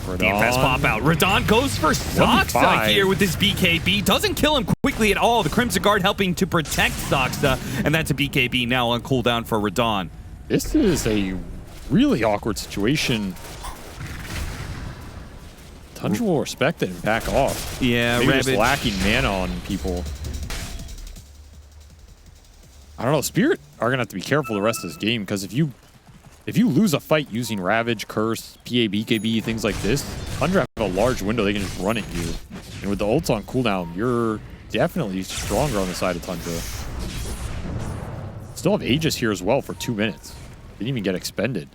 [SPEAKER 1] The Infest pop out. Radon goes for Soxa here with his BKB. Doesn't kill him quickly at all. The Crimson Guard helping to protect Soxa, and that's a BKB now on cooldown for Radon.
[SPEAKER 2] This is a really awkward situation. Tundra will respect it and back off.
[SPEAKER 1] Yeah,
[SPEAKER 2] maybe just
[SPEAKER 1] Ravage
[SPEAKER 2] lacking mana on people. I don't know. Spirit are gonna have to be careful the rest of this game, because if you lose a fight using Ravage, Curse, PA, BKB, things like this, Tundra have a large window they can just run at you. And with the ults on cooldown, you're definitely stronger on the side of Tundra. Still have Aegis here as well for 2 minutes. Didn't even get expended.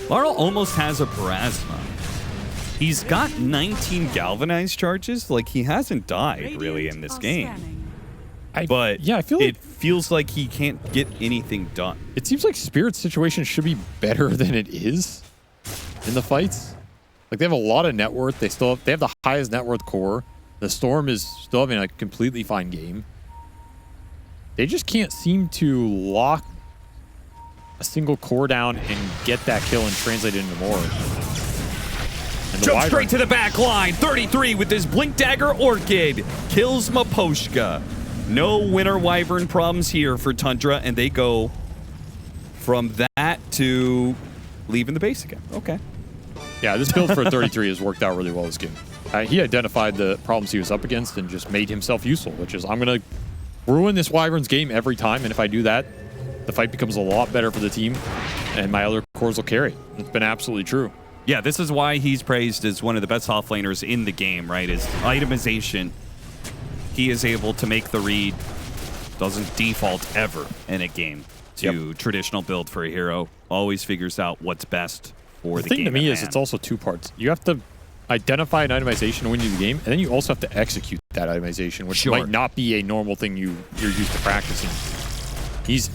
[SPEAKER 1] Laurel almost has a Parasma. He's got 19 galvanized charges. Like, he hasn't died really in this game. But
[SPEAKER 2] yeah, I feel like
[SPEAKER 1] it feels like he can't get anything done.
[SPEAKER 2] it seems like Spirit's situation should be better than it is in the fights. Like, they have a lot of net worth. They have the highest net worth core. The Storm is still having a completely fine game. They just can't seem to lock a single core down and get that kill and translate it into more. And
[SPEAKER 1] Jump straight to the back line. 33 with his Blink Dagger Orchid. Kills Maposhka. No Winter Wyvern problems here for Tundra, and they go from that to leaving the base again. Okay.
[SPEAKER 2] Yeah, this build for 33 has worked out really well this game. He identified the problems he was up against and just made himself useful, which is, I'm going to ruin this Wyvern's game every time, and if I do that, the fight becomes a lot better for the team, and my other cores will carry. It's been absolutely true.
[SPEAKER 1] Yeah, this is why he's praised as one of the best offlaners in the game, right? His itemization. He is able to make the read. Doesn't default ever in a game to traditional build for a hero. Always figures out what's best for the game.
[SPEAKER 2] The thing to me is it's also 2 parts. You have to identify an itemization when you do the game, and then you also have to execute that itemization, which might not be a normal thing you're used to practicing. He's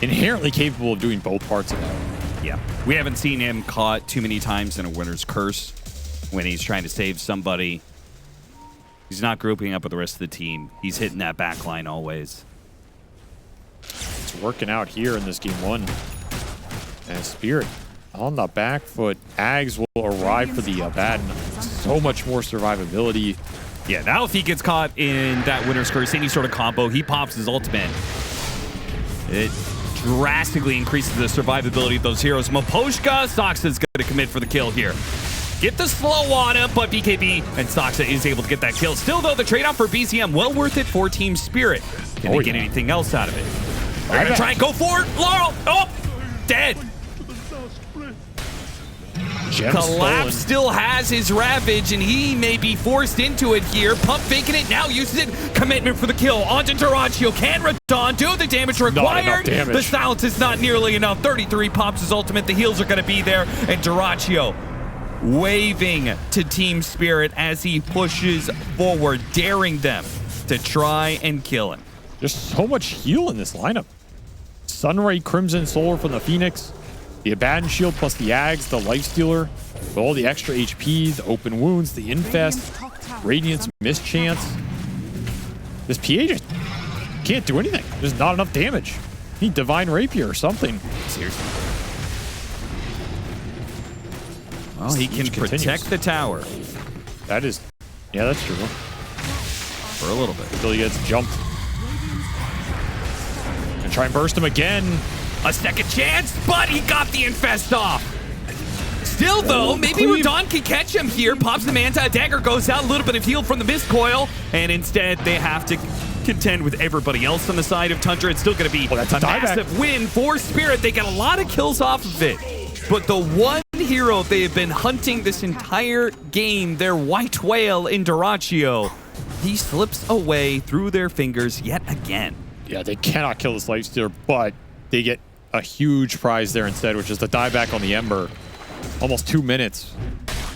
[SPEAKER 2] inherently capable of doing both parts of that.
[SPEAKER 1] Yeah. We haven't seen him caught too many times in a Winter's Curse when he's trying to save somebody. He's not grouping up with the rest of the team. He's hitting that back line always.
[SPEAKER 2] It's working out here in this game 1. And Spirit on the back foot. Ags will arrive for the Abaddon. So much more survivability.
[SPEAKER 1] Yeah, now if he gets caught in that Winter's Curse, any sort of combo, he pops his ultimate. It drastically increases the survivability of those heroes. Maposhka, Soxa's going to commit for the kill here. Get the slow on him, but BKB and Soxa is able to get that kill. Still, though, the trade-off for BZM, well worth it for Team Spirit. Can they get anything else out of it? They're going to try and go for it. Laurel, oh, dead. Collapse still has his Ravage, and he may be forced into it here. Pump faking it, now uses it. Commitment for the kill onto Duraccio. Can Radon do the damage required? The silence is not nearly enough. 33 pops his ultimate. The heals are going to be there, and Duraccio waving to Team Spirit as he pushes forward, daring them to try and kill him.
[SPEAKER 2] There's so much heal in this lineup. Sunray, Crimson Solar from the Phoenix, the Abaddon Shield plus the Ags, the Lifestealer, with all the extra HP, the open wounds, the Infest, Radiance, Mischance. This PA just can't do anything. There's not enough damage. Need Divine Rapier or something.
[SPEAKER 1] Seriously. Well, he can protect the tower.
[SPEAKER 2] That is, yeah, that's true.
[SPEAKER 1] For a little bit.
[SPEAKER 2] Until he gets jumped. And try and burst him again.
[SPEAKER 1] A second chance, but he got the Infest off. Still, though, maybe Radon can catch him here. Pops the Manta, a dagger goes out, a little bit of heal from the Mist Coil, and instead they have to contend with everybody else on the side of Tundra. It's still going to be a massive win for Spirit. They get a lot of kills off of it, but the one hero they have been hunting this entire game, their White Whale in Duraccio, he slips away through their fingers yet again.
[SPEAKER 2] Yeah, they cannot kill this Lifestealer, but they get a huge prize there instead, which is the dieback on the Ember. Almost 2 minutes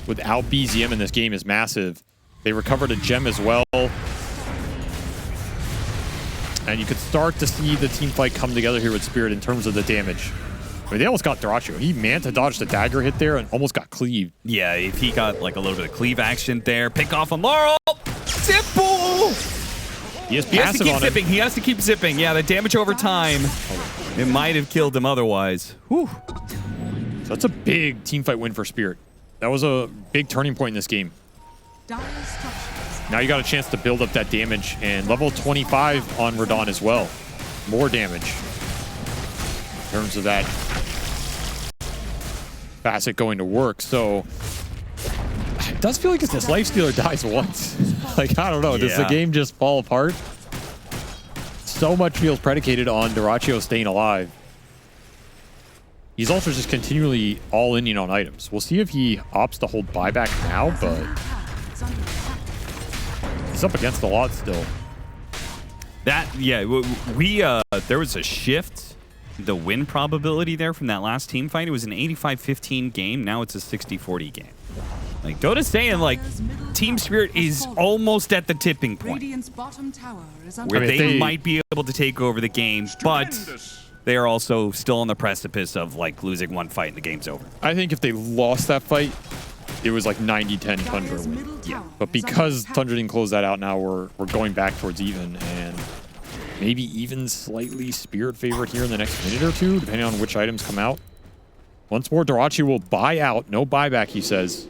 [SPEAKER 2] without BZM in this game is massive. They recovered a gem as well. And you could start to see the team fight come together here with Spirit in terms of the damage. I mean, they almost got Dyrachyo. He manta dodged the dagger hit there and almost got cleaved.
[SPEAKER 1] Yeah, if he got like a little bit of cleave action there, pick off on Laurel. Simple!
[SPEAKER 2] He has
[SPEAKER 1] He has to
[SPEAKER 2] passive
[SPEAKER 1] keep
[SPEAKER 2] on
[SPEAKER 1] zipping.
[SPEAKER 2] him.
[SPEAKER 1] He has to keep zipping. Yeah, the damage over time, it might have killed him otherwise. Whew.
[SPEAKER 2] So that's a big team fight win for Spirit. That was a big turning point in this game.
[SPEAKER 3] Dire structures.
[SPEAKER 2] Now you got a chance to build up that damage, and level 25 on Radon as well. More damage in terms of that facet going to work. So it does feel like if this Lifestealer dies once. Like, I don't know. Does the
[SPEAKER 1] Yeah.
[SPEAKER 2] game just fall apart? So much feels predicated on Dyrachyo staying alive. He's also just continually all-in on items. We'll see if he opts to hold buyback now, but
[SPEAKER 3] It's under attack.
[SPEAKER 2] he's up against a lot still.
[SPEAKER 1] That, yeah, there was a shift, the win probability there from that last team fight. It was an 85-15 game. Now it's a 60-40 game. Like, Dota's saying, like, Team Spirit is almost at the tipping point
[SPEAKER 3] Radiant's bottom tower is under
[SPEAKER 1] where
[SPEAKER 2] I mean,
[SPEAKER 1] they
[SPEAKER 2] they-
[SPEAKER 1] might be able to take over the game, but they are also still on the precipice of, like, losing one fight and the game's over.
[SPEAKER 2] I think if they lost that fight, it was like 90-10 Tundra
[SPEAKER 3] Dire's
[SPEAKER 2] win.
[SPEAKER 3] middle tower
[SPEAKER 2] But
[SPEAKER 3] is under
[SPEAKER 2] because
[SPEAKER 3] attack.
[SPEAKER 2] Tundra didn't close that out, now we're going back towards even, and maybe even slightly Spirit favorite here in the next minute or two, depending on which items come out. Once more, Dyrachyo will buy out. No buyback, he says.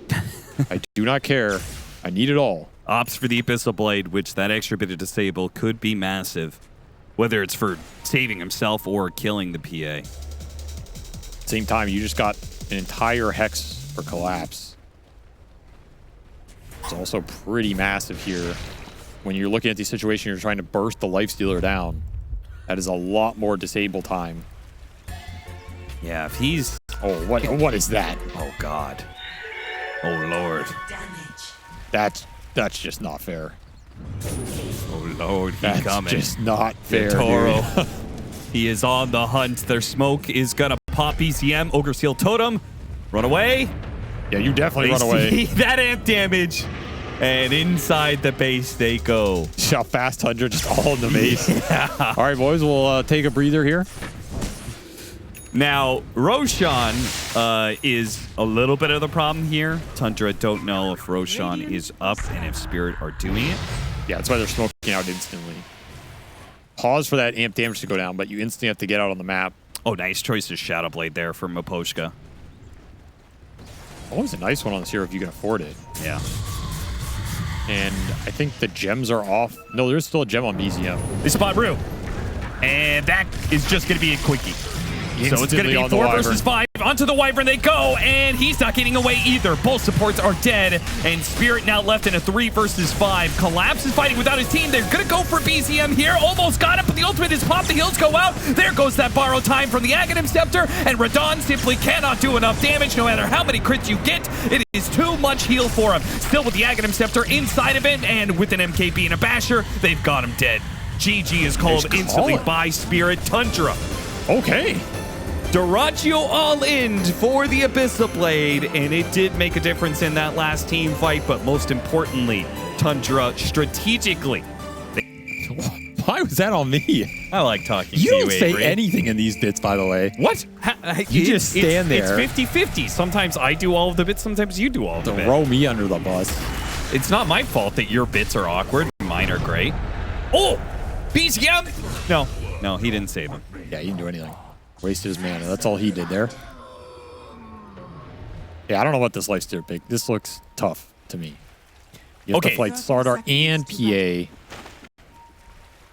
[SPEAKER 2] I do not care. I need it all.
[SPEAKER 1] Opts for the Abyssal Blade, which that extra bit of disable could be massive, whether it's for saving himself or killing the PA.
[SPEAKER 2] Same time, you just got an entire Hex for Collapse. It's also pretty massive here. When you're looking at the situation, you're trying to burst the Lifestealer down. That is a lot more disable time.
[SPEAKER 1] Yeah, if he's...
[SPEAKER 2] Oh, what is that?
[SPEAKER 1] Oh, God. Oh, Lord.
[SPEAKER 2] That's just not fair.
[SPEAKER 1] Oh, Lord, he's
[SPEAKER 2] That's
[SPEAKER 1] coming.
[SPEAKER 2] just not fair,
[SPEAKER 1] Toro.
[SPEAKER 2] dude.
[SPEAKER 1] He is on the hunt. Their smoke is gonna pop BCM. Ogre Seal Totem. Run away.
[SPEAKER 2] Yeah, you definitely
[SPEAKER 1] They
[SPEAKER 2] run away.
[SPEAKER 1] see that amp damage. And inside the base they go.
[SPEAKER 2] Shot fast Tundra just all in the base.
[SPEAKER 1] Yeah.
[SPEAKER 2] All right, boys, we'll take a breather here.
[SPEAKER 1] Now, Roshan is a little bit of the problem here. Tundra don't know if Roshan is up and if Spirit are doing it.
[SPEAKER 2] Yeah, that's why they're smoking out instantly. Pause for that amp damage to go down, but you instantly have to get out on the map.
[SPEAKER 1] Oh, nice choice of Shadow Blade there from Maposhka.
[SPEAKER 2] Always a nice one on this hero if you can afford it.
[SPEAKER 1] Yeah.
[SPEAKER 2] And I think the gems are off. No, there's still a gem on BZM.
[SPEAKER 1] They spot Rue. And that is just going to be a quickie. So it's going to
[SPEAKER 2] Instantly
[SPEAKER 1] be
[SPEAKER 2] on the
[SPEAKER 1] 4
[SPEAKER 2] Wyvern.
[SPEAKER 1] versus 5. Onto the Wyvern they go, and he's not getting away either. Both supports are dead, and Spirit now left in a 3 versus 5. Collapse is fighting without his team. They're going to go for BZM here. Almost got it, but the ultimate is popped. The heals go out. There goes that borrowed time from the Aghanim Scepter, and Radon simply cannot do enough damage no matter how many crits you get. It is too much heal for him. Still with the Aghanim Scepter inside of it, and with an MKB and a Basher, they've got him dead. GG is called
[SPEAKER 2] Just call
[SPEAKER 1] instantly
[SPEAKER 2] it.
[SPEAKER 1] by Spirit. Tundra.
[SPEAKER 2] Okay.
[SPEAKER 1] Dyrachyo all in for the Abyssal Blade, and it did make a difference in that last team fight, but most importantly, Tundra strategically.
[SPEAKER 2] Why was that on me?
[SPEAKER 1] I like talking
[SPEAKER 2] You
[SPEAKER 1] to
[SPEAKER 2] don't
[SPEAKER 1] you,
[SPEAKER 2] say
[SPEAKER 1] Avery.
[SPEAKER 2] anything in these bits, by the way.
[SPEAKER 1] What?
[SPEAKER 2] You just stand there.
[SPEAKER 1] It's 50-50. Sometimes I do all of the bits, sometimes you do all of the bits.
[SPEAKER 2] Throw me under the bus.
[SPEAKER 1] It's not my fault that your bits are awkward. Mine are great. Oh! BZM! No, he didn't save him.
[SPEAKER 2] Yeah, he didn't do anything. Wasted his mana. That's all he did there. Yeah, I don't know what this Lifestealer pick. This looks tough to me. You have to
[SPEAKER 1] Okay.
[SPEAKER 2] fight Sardar and PA.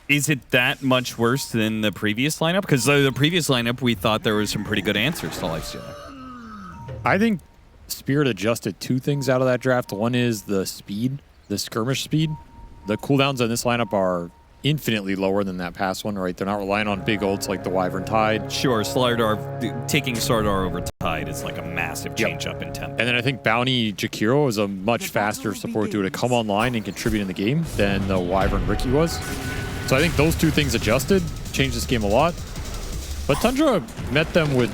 [SPEAKER 1] Is it that much worse than the previous lineup? Because the previous lineup, we thought there was some pretty good answers to Lifestealer.
[SPEAKER 2] I think Spirit adjusted 2 things out of that draft. One is the speed, the skirmish speed. The cooldowns on this lineup are infinitely lower than that past one, right? They're not relying on big ults like the Wyvern Tide.
[SPEAKER 1] Sure, Slardar, taking Slardar over Tide is like a massive change up in tempo.
[SPEAKER 2] And then I think Bounty Jakiro is a much faster support duo to come online and contribute in the game than the Wyvern Ricky was. So I think those two things adjusted, changed this game a lot. But Tundra met them with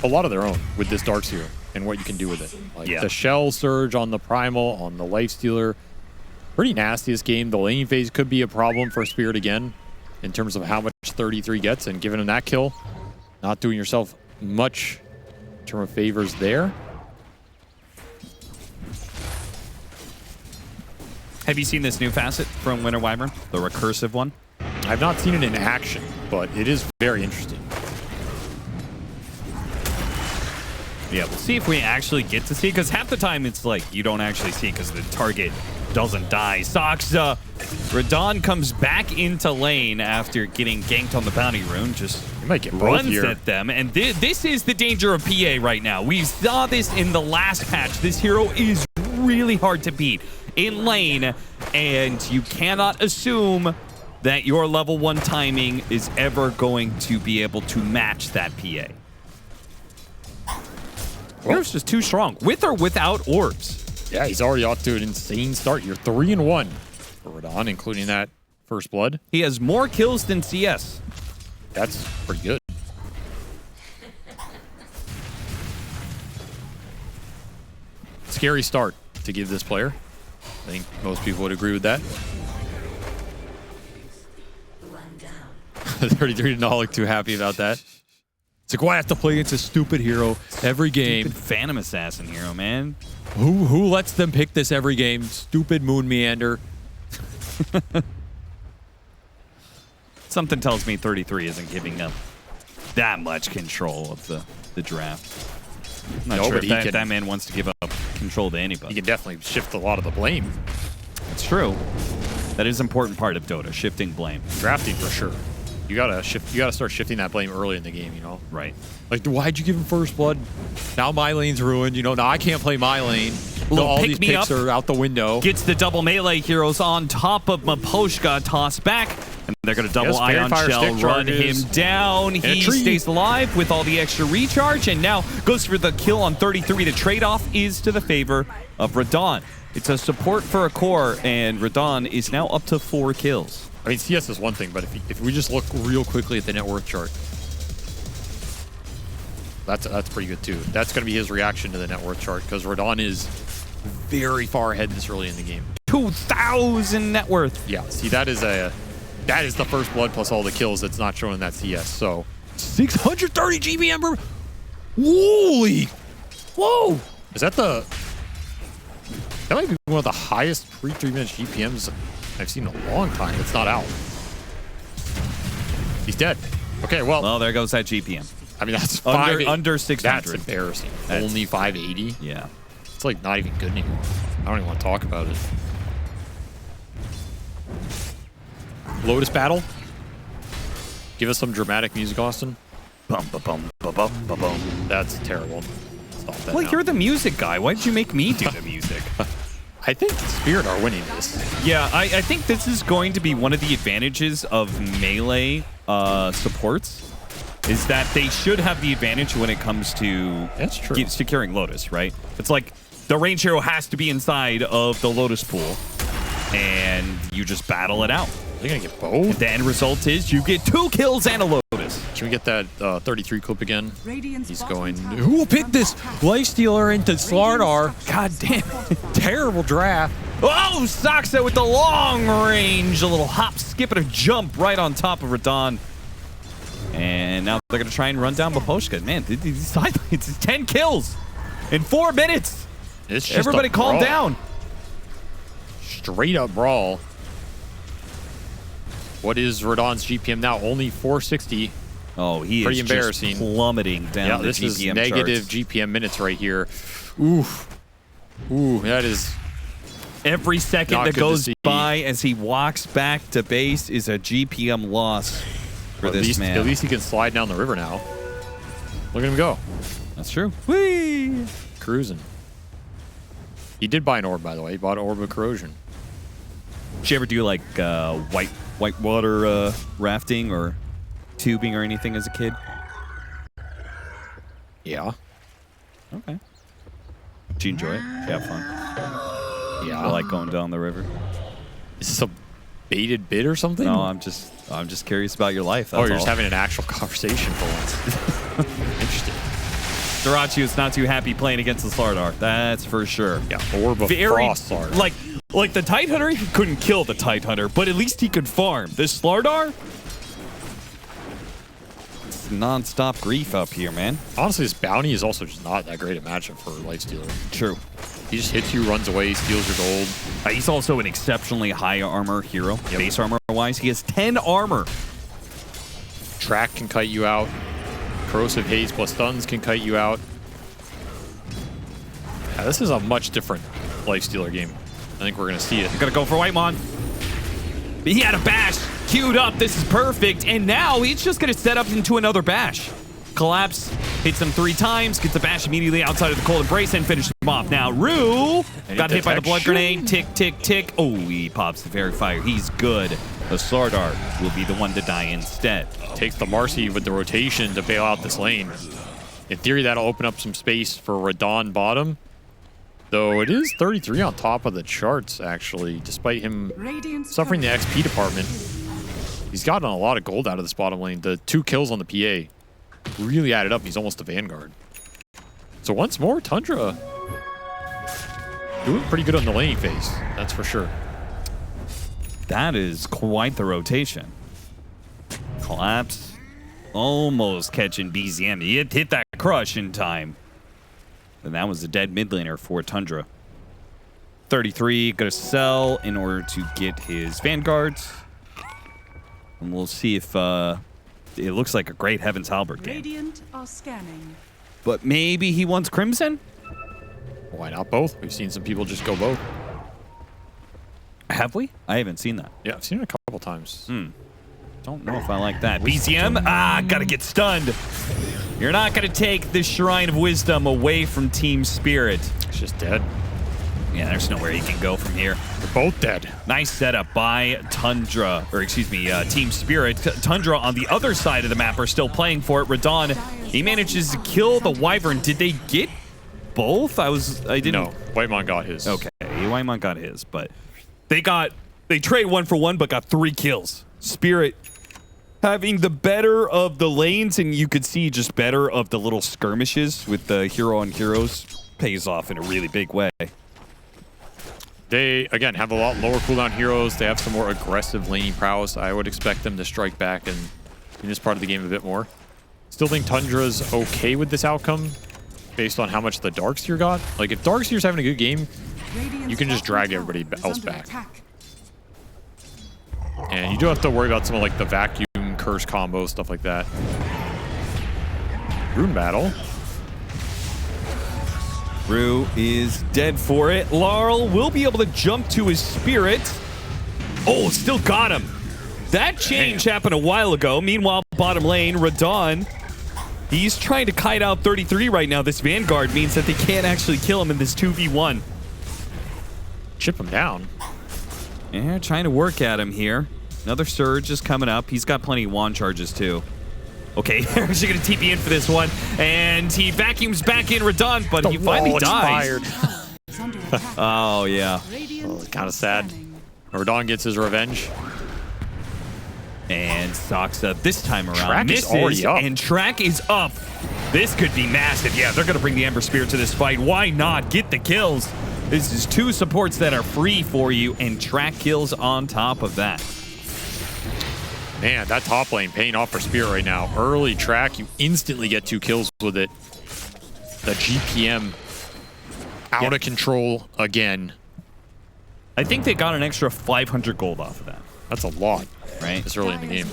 [SPEAKER 2] a lot of their own with this Darkseer and what you can do with it. Like the Shell Surge on the Primal, on the Lifestealer. Pretty nasty this game. The laning phase could be a problem for Spirit again in terms of how much 33 gets, and giving him that kill, not doing yourself much in terms of favors there.
[SPEAKER 1] Have you seen this new facet from Winter Wyvern, the recursive one?
[SPEAKER 2] I've not seen it in action, but it is very interesting.
[SPEAKER 1] Yeah, we'll see if we actually get to see, because half the time it's like you don't actually see because the target doesn't die. Soxa, Radon comes back into lane after getting ganked on the bounty rune, just
[SPEAKER 2] You might get both
[SPEAKER 1] runs
[SPEAKER 2] here.
[SPEAKER 1] at them. And this is the danger of PA right now. We saw this in the last patch. This hero is really hard to beat in lane, and you cannot assume that your level 1 timing is ever going to be able to match that PA. Hero's just too strong, with or without orbs.
[SPEAKER 2] Yeah, he's already off to an insane start. You're 3-1 for Radon, including that first blood.
[SPEAKER 1] He has more kills than CS.
[SPEAKER 2] That's pretty good. Scary start to give this player. I think most people would agree with that. 33 did not look too happy about that. It's like, why I have to play against a stupid hero every game?
[SPEAKER 1] Stupid Phantom Assassin hero, man.
[SPEAKER 2] Who lets them pick this every game? Stupid Moon Meander.
[SPEAKER 1] Something tells me 33 isn't giving up that much control of the draft. I'm not sure if that man wants to give up control to anybody.
[SPEAKER 2] He can definitely shift a lot of the blame.
[SPEAKER 1] It's true. That is an important part of Dota, shifting blame.
[SPEAKER 2] Drafting for sure. You gotta shift. You gotta start shifting that blame early in the game. You know,
[SPEAKER 1] Right.
[SPEAKER 2] like why'd you give him first blood? Now my lane's ruined. You know, now I can't play my lane. So all these picks are out the window.
[SPEAKER 1] Gets the double melee heroes on top of Maposhka, tossed back, and they're going to double Ion Shell, run him down. He stays alive with all the extra recharge, and now goes for the kill on 33. The trade-off is to the favor of Radon. It's a support for a core, and Radon is now up to 4 kills.
[SPEAKER 2] I mean, CS is one thing, but if we just look real quickly at the net worth chart, that's pretty good too. That's going to be his reaction to the net worth chart, because Radon is very far ahead this early in the game.
[SPEAKER 1] 2,000 net worth.
[SPEAKER 2] Yeah, see, that is the first blood plus all the kills that's not shown in that CS. So 630 GPM per. Holy! Whoa! Is that the? That might be one of the highest pre-3 minutes GPMs I've seen in a long time. It's not out. He's dead. Okay, well,
[SPEAKER 1] there goes that GPM.
[SPEAKER 2] I mean, that's
[SPEAKER 1] under 600.
[SPEAKER 2] That's embarrassing. Only 580.
[SPEAKER 1] Yeah.
[SPEAKER 2] It's like not even good anymore. I don't even want to talk about it. Lotus battle. Give us some dramatic music, Austin.
[SPEAKER 1] Bum, ba, bum, ba, bum, ba, bum.
[SPEAKER 2] That's terrible. Stop that.
[SPEAKER 1] Well,
[SPEAKER 2] now.
[SPEAKER 1] you're the music guy. Why did you make me do the music?
[SPEAKER 2] I think Spirit are winning this.
[SPEAKER 1] Yeah, I think this is going to be one of the advantages of melee supports, is that they should have the advantage when it comes to securing Lotus, right? It's like the range hero has to be inside of the Lotus pool, and you just battle it out.
[SPEAKER 2] They're going to get both?
[SPEAKER 1] The end result is you get 2 kills and a Lotus.
[SPEAKER 2] Can we get that 33 clip again? He's going,
[SPEAKER 3] Who
[SPEAKER 2] will pick this Lifestealer into Slardar?
[SPEAKER 1] God damn it.
[SPEAKER 2] Terrible draft.
[SPEAKER 1] Oh, Soxa with the long range. A little hop, skip, and a jump right on top of Radon. And now they're going to try and run down Maposhka. Man, these side lanes, it's 10 kills in 4 minutes.
[SPEAKER 2] It's just
[SPEAKER 1] Everybody calm down.
[SPEAKER 2] Straight up brawl. What is Radon's GPM now? Only 460.
[SPEAKER 1] Oh, he
[SPEAKER 2] pretty
[SPEAKER 1] is
[SPEAKER 2] embarrassing.
[SPEAKER 1] Just plummeting down the GPM
[SPEAKER 2] this is negative
[SPEAKER 1] charts.
[SPEAKER 2] GPM minutes right here. Oof. Ooh, that is...
[SPEAKER 1] Every second that goes by as he walks back to base is a GPM loss for this man.
[SPEAKER 2] At least he can slide down the river now. Look at him go.
[SPEAKER 1] That's true. Whee!
[SPEAKER 2] Cruising. He did buy an orb, by the way. He bought an Orb of Corrosion.
[SPEAKER 1] Did you ever do like whitewater rafting or tubing or anything as a kid?
[SPEAKER 2] Yeah.
[SPEAKER 1] Okay. Did you enjoy it? Did you have fun?
[SPEAKER 2] Yeah.
[SPEAKER 1] I like going down the river.
[SPEAKER 2] Is this a baited bit or something?
[SPEAKER 1] No, I'm just curious about your life. That's
[SPEAKER 2] you're
[SPEAKER 1] all.
[SPEAKER 2] just having an actual conversation for once. Interesting.
[SPEAKER 1] Darachi is not too happy playing against the Slardar. That's for sure.
[SPEAKER 2] Yeah, Orb of Frost Slardar.
[SPEAKER 1] Like the Tidehunter, he couldn't kill the Tidehunter, but at least he could farm. This Slardar, it's non-stop grief up here, man.
[SPEAKER 2] Honestly, this bounty is also just not that great a matchup for Lifestealer.
[SPEAKER 1] True.
[SPEAKER 2] He just hits you, runs away, steals your gold.
[SPEAKER 1] He's also an exceptionally high armor hero, base armor-wise. He has 10 armor.
[SPEAKER 2] Track can kite you out. Corrosive Haze plus stuns can kite you out. Yeah, this is a much different Lifestealer game. I think we're going to see it.
[SPEAKER 1] Gonna go for Whitemon. He had a bash queued up. This is perfect. And now he's just gonna set up into another bash. Collapse, hits him 3 times, gets a bash immediately outside of the cold embrace and finishes him off. Now, Rue got hit by the blood grenade. Tick, tick, tick. Oh, he pops the fairy fire. He's good. The Slardar will be the one to die instead.
[SPEAKER 2] Takes the Marcy with the rotation to bail out this lane. In theory, that'll open up some space for Radon bottom. Though it is 33 on top of the charts, actually, despite him suffering the XP department. He's gotten a lot of gold out of this bottom lane. The 2 kills on the PA really added up. He's almost a Vanguard. So once more, Tundra doing pretty good on the laning phase. That's for sure.
[SPEAKER 1] That is quite the rotation. Collapse. Almost catching BZM. He hit that crush in time. And that was a dead mid laner for Tundra. 33, gonna sell in order to get his Vanguards. And we'll see if it looks like a great Heaven's Halberd game.
[SPEAKER 3] Radiant are scanning.
[SPEAKER 1] But maybe he wants Crimson?
[SPEAKER 2] Why not both? We've seen some people just go both.
[SPEAKER 1] Have we? I haven't seen that.
[SPEAKER 2] Yeah, I've seen it a couple times.
[SPEAKER 1] Don't know if I like that. BZM, gotta get stunned. You're not gonna take the Shrine of Wisdom away from Team Spirit.
[SPEAKER 2] It's just dead.
[SPEAKER 1] Yeah, there's nowhere he can go from here.
[SPEAKER 2] They're both dead.
[SPEAKER 1] Nice setup by Tundra, or excuse me, Team Spirit. Tundra on the other side of the map are still playing for it. Radon, he manages to kill the Wyvern. Did they get both? I didn't.
[SPEAKER 2] No, Whitemon got his.
[SPEAKER 1] Okay, Whitemon got his, but they trade 1 for 1, but got 3 kills. Spirit having the better of the lanes, and you could see just better of the little skirmishes with the hero on heroes pays off in a really big way.
[SPEAKER 2] They, again, have a lot lower cooldown heroes. They have some more aggressive laning prowess. I would expect them to strike back in this part of the game a bit more. Still think Tundra's okay with this outcome based on how much the Darkseer got. Like, if Darkseer's having a good game, you can just drag everybody else back. And you do have to worry about some of like the vacuum curse combo, stuff like that. Rune battle.
[SPEAKER 1] Rue is dead for it. Laurel will be able to jump to his Spirit. Oh, still got him. That change happened a while ago. Meanwhile, bottom lane, Radon, he's trying to kite out 33 right now. This Vanguard means that they can't actually kill him in this 2v1.
[SPEAKER 2] Chip him down.
[SPEAKER 1] Yeah, trying to work at him here. Another Surge is coming up. He's got plenty of wand charges too. Okay, they're actually going to TP in for this one. And he vacuums back in Radon, but he finally dies. Oh, yeah.
[SPEAKER 2] Oh, kind of sad. Radon gets his revenge.
[SPEAKER 1] And Soxa this time around
[SPEAKER 2] Track
[SPEAKER 1] misses,
[SPEAKER 2] is already up.
[SPEAKER 1] and Track is up. This could be massive. Yeah, they're going to bring the Ember Spirit to this fight. Why not? Get the kills. This is 2 supports that are free for you, and Track kills on top of that.
[SPEAKER 2] Man, that top lane paying off for Spirit right now. Early Track, you instantly get 2 kills with it. The GPM out of control again.
[SPEAKER 1] I think they got an extra 500 gold off of that.
[SPEAKER 2] That's a lot,
[SPEAKER 1] right?
[SPEAKER 2] This early in the game.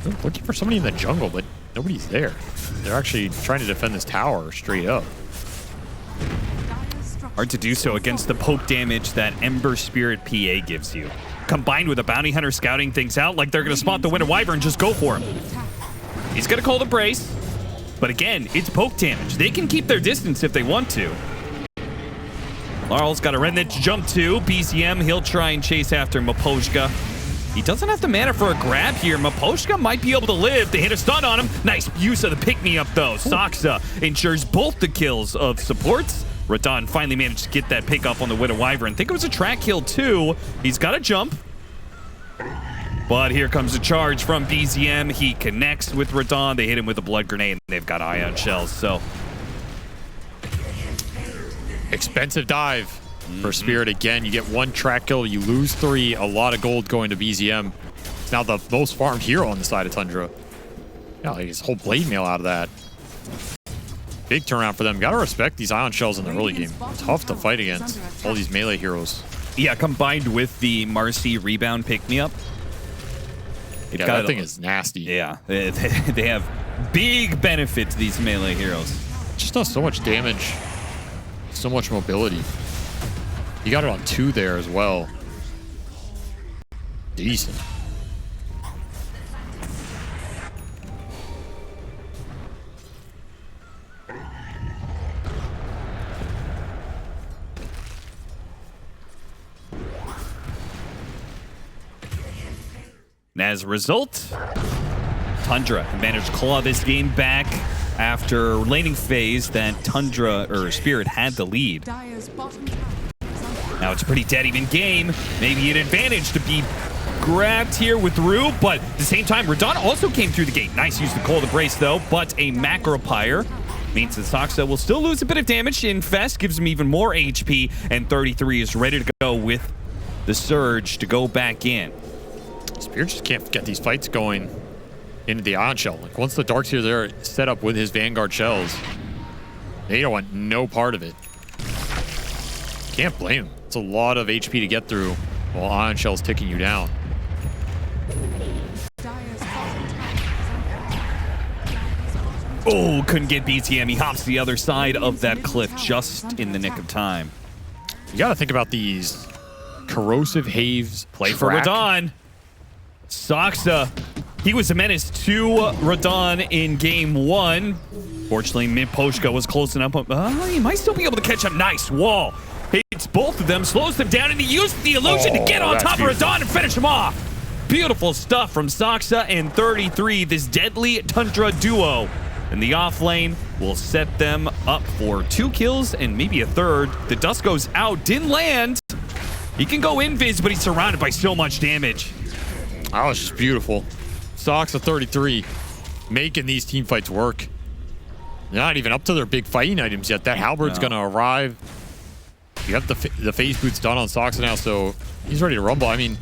[SPEAKER 2] They're looking for somebody in the jungle, but nobody's there. They're actually trying to defend this tower straight up.
[SPEAKER 1] Hard to do so against the poke damage that Ember Spirit PA gives you. Combined with a Bounty Hunter scouting things out, like they're going to spot the Winter Wyvern, just go for him. He's going to call the brace. But again, it's poke damage. They can keep their distance if they want to. Larl's got a remnant to jump to. BZM, he'll try and chase after Miposhka. He doesn't have the mana for a grab here. Miposhka might be able to live. They hit a stun on him. Nice use of the pick-me-up, though. Saksa ensures both the kills of supports. Radon finally managed to get that pick up on the Widow Wyvern. I think it was a track kill, too. He's got to jump. But here comes a charge from BZM. He connects with Radon. They hit him with a blood grenade, and they've got ion shells, so...
[SPEAKER 2] Expensive dive for Spirit again. You get 1 track kill, you lose 3. A lot of gold going to BZM. It's now the most farmed hero on the side of Tundra. Yeah, like his whole blade mail out of that. Big turnaround for them. Gotta respect these ion shells in the early game. Tough to fight against all these melee heroes.
[SPEAKER 1] Yeah, combined with the Marcy rebound pick-me-up.
[SPEAKER 2] Yeah, that thing is nasty.
[SPEAKER 1] Yeah, they have big benefit to these melee heroes.
[SPEAKER 2] Just does so much damage. So much mobility. You got it on 2 there as well. Decent.
[SPEAKER 1] And as a result, Tundra managed to claw this game back after laning phase that Tundra or Spirit had the lead. Now it's a pretty dead even game. Maybe an advantage to be grabbed here with Rue, but at the same time, Radon also came through the gate. Nice use of the Cold Embrace though, but a Macro Pyre means that Saksa will still lose a bit of damage. Infest gives him even more HP, and 33 is ready to go with the Surge to go back in.
[SPEAKER 2] Spirit just can't get these fights going into the ion shell. Like once the Darkseer there set up with his Vanguard shells, they don't want no part of it. Can't blame him. It's a lot of HP to get through while ion shell's ticking you down.
[SPEAKER 1] Oh, couldn't get BTM. He hops to the other side of that cliff just in the nick of time.
[SPEAKER 2] You got to think about these corrosive haves.
[SPEAKER 1] Play for Radon. Saksa, he was a menace to Radon in game 1. Fortunately, Miposhka was close enough. He might still be able to catch up. Nice wall. Hits both of them, slows them down, and he used the illusion to get on top of Radon and finish him off. Beautiful stuff from Saksa and 33, this deadly Tundra duo. And the off lane will set them up for 2 kills and maybe a third. The dust goes out, didn't land. He can go invis, but he's surrounded by so much damage.
[SPEAKER 2] That was just beautiful. Saksa 33, making these team fights work. They're not even up to their big fighting items yet. That halberd's gonna arrive. You have the phase boots done on Saksa now, so he's ready to rumble. I mean,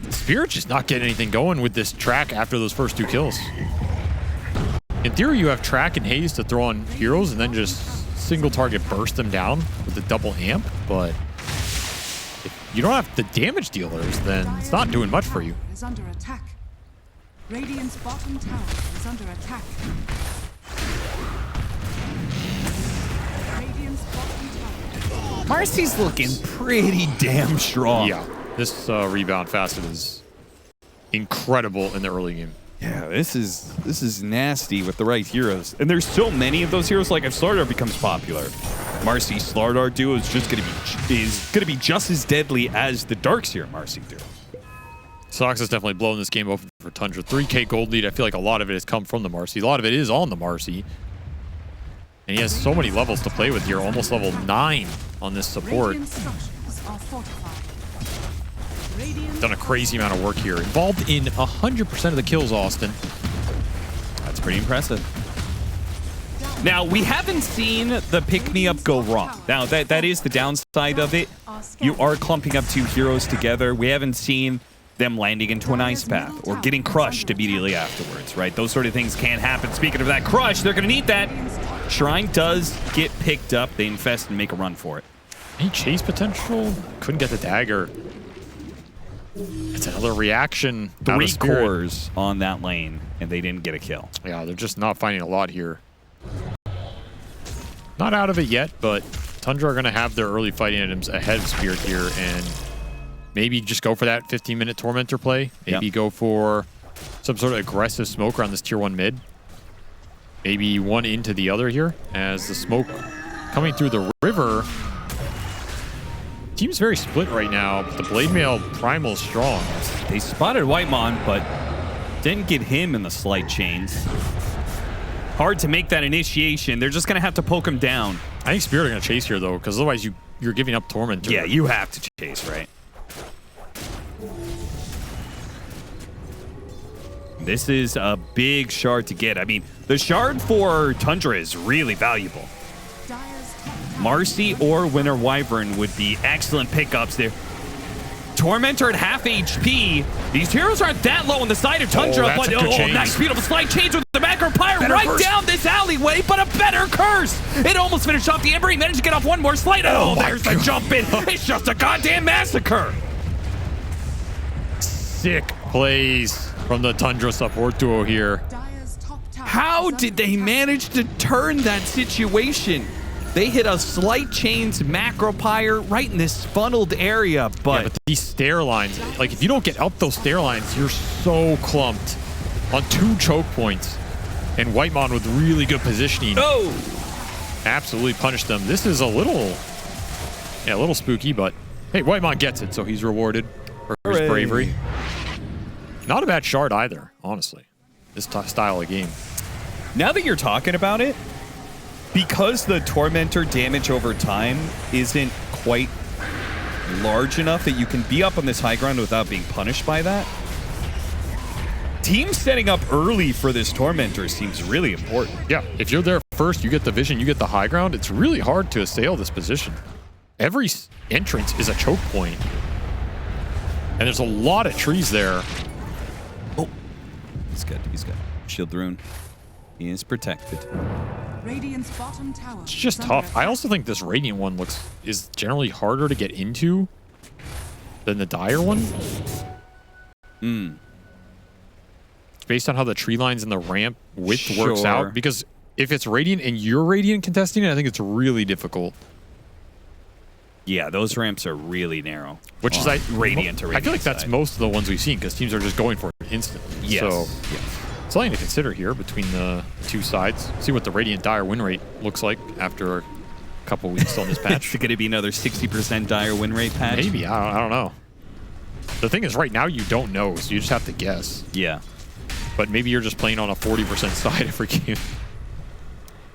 [SPEAKER 2] Spirit's just not getting anything going with this track after those first 2 kills. In theory, you have track and haze to throw on heroes and then just single target burst them down with the double amp, but if you don't have the damage dealers, then it's not doing much for you.
[SPEAKER 3] Is under attack. Radiant's bottom tower is under attack. Radiant's bottom tower.
[SPEAKER 1] Marcy's looking pretty damn strong.
[SPEAKER 2] Yeah, this rebound facet is incredible in the early game.
[SPEAKER 1] Yeah, this is nasty with the right heroes. And there's so many of those heroes. Like if Slardar becomes popular, Marcy Slardar duo is gonna be just as deadly as the Darkseer Marcy duo.
[SPEAKER 2] Sox has definitely blown this game open for Tundra. 3K gold lead. I feel like a lot of it has come from the Marcy. A lot of it is on the Marcy. And he has so many levels to play with here. Almost level 9 on this support. Done a crazy amount of work here. Involved in 100% of the kills, Austin.
[SPEAKER 1] That's pretty impressive. Now, we haven't seen the pick-me-up go wrong. Now, that is the downside of it. You are clumping up 2 heroes together. We haven't seen them landing into an ice path or getting crushed immediately afterwards, right? Those sort of things can happen. Speaking of that crush, they're going to need that. Shrine does get picked up. They infest and make a run for it.
[SPEAKER 2] Any chase potential? Couldn't get the dagger. It's another reaction.
[SPEAKER 1] 3 cores on that lane, and they didn't get a kill.
[SPEAKER 2] Yeah, they're just not finding a lot here. Not out of it yet, but Tundra are going to have their early fighting items ahead of Spirit here, and maybe just go for that 15-minute Tormentor play. Maybe go for some sort of aggressive smoke around this tier 1 mid. Maybe one into the other here, as the smoke coming through the river team's very split right now, but the Blade Mail Primal's strong.
[SPEAKER 1] They spotted Whitemon, but didn't get him in the slight chains. Hard to make that initiation. They're just going to have to poke him down.
[SPEAKER 2] I think Spirit are going to chase here, though, because otherwise you're giving up Tormentor.
[SPEAKER 1] Yeah, you have to chase, right? This is a big shard to get. I mean, the shard for Tundra is really valuable. Marcy or Winter Wyvern would be excellent pickups there. Tormentor at half HP. These heroes aren't that low on the side of Tundra,
[SPEAKER 2] that's
[SPEAKER 1] but
[SPEAKER 2] a good change.
[SPEAKER 1] nice, beautiful slight change with the macro pyre
[SPEAKER 2] Better
[SPEAKER 1] right
[SPEAKER 2] curse.
[SPEAKER 1] down this alleyway, but a better curse. It almost finished off the Ember. He managed to get off one more slight. Oh,
[SPEAKER 2] my
[SPEAKER 1] there's the
[SPEAKER 2] God.
[SPEAKER 1] jump in. It's just a goddamn massacre.
[SPEAKER 2] Sick plays from the Tundra support duo here.
[SPEAKER 1] How did they manage to turn that situation? They hit a slight chains macro pyre right in this funneled area, but,
[SPEAKER 2] But these stair lines, like if you don't get up those stair lines, you're so clumped on 2 choke points. And Whitemon with really good positioning absolutely punished them. This is a little spooky, but hey, Whitemon gets it, so he's rewarded for his bravery. Not a bad shard either, honestly. This style of game.
[SPEAKER 1] now that you're talking about it, because the Tormentor damage over time isn't quite large enough that you can be up on this high ground without being punished by that, teams setting up early for this Tormentor seems really important.
[SPEAKER 2] Yeah, if you're there first, you get the vision, you get the high ground, it's really hard to assail this position. Every entrance is a choke point. And there's a lot of trees there.
[SPEAKER 1] Oh, he's good. He's good. Shield Rune. He is protected.
[SPEAKER 3] Radiant's bottom tower.
[SPEAKER 2] It's just tough. I also think this Radiant one is generally harder to get into than the Dire one. Based on how the tree lines and the ramp width works
[SPEAKER 1] Sure.
[SPEAKER 2] out. Because if it's Radiant and you're Radiant contesting it, I think it's really difficult.
[SPEAKER 1] Yeah, those ramps are really narrow.
[SPEAKER 2] Which is
[SPEAKER 1] Radiant to Radiant
[SPEAKER 2] I feel like that's
[SPEAKER 1] side.
[SPEAKER 2] most of the ones we've seen because teams are just going for it instantly.
[SPEAKER 1] Yes.
[SPEAKER 2] So
[SPEAKER 1] yes.
[SPEAKER 2] something to consider here between the two sides. See what the Radiant Dire win rate looks like after a couple weeks on this patch.
[SPEAKER 1] It's going to be another 60% dire win rate patch.
[SPEAKER 2] Maybe. I don't know. The thing is, right now you don't know, so you just have to guess.
[SPEAKER 1] Yeah.
[SPEAKER 2] But maybe you're just playing on a 40% side every game.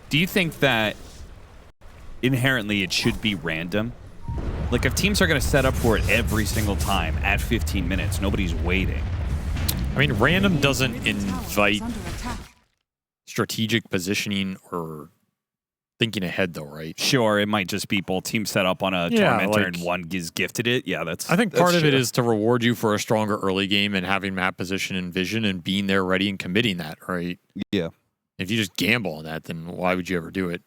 [SPEAKER 1] Do you think that inherently it should be random? Like if teams are going to set up for it every single time at 15 minutes, nobody's waiting.
[SPEAKER 2] I mean, random doesn't
[SPEAKER 3] Radiant's tower
[SPEAKER 2] invite
[SPEAKER 3] is under attack.
[SPEAKER 2] strategic positioning or thinking ahead, though, right?
[SPEAKER 1] Sure, it might just be both teams set up on a
[SPEAKER 2] Yeah,
[SPEAKER 1] Tormentor
[SPEAKER 2] like-
[SPEAKER 1] and one is gifted it. Yeah, that's.
[SPEAKER 2] I think
[SPEAKER 1] that's
[SPEAKER 2] part of it
[SPEAKER 1] true.
[SPEAKER 2] is to reward you for a stronger early game and having map position and vision and being there ready and committing that, right?
[SPEAKER 1] Yeah.
[SPEAKER 2] If you just gamble on that, then why would you ever do it?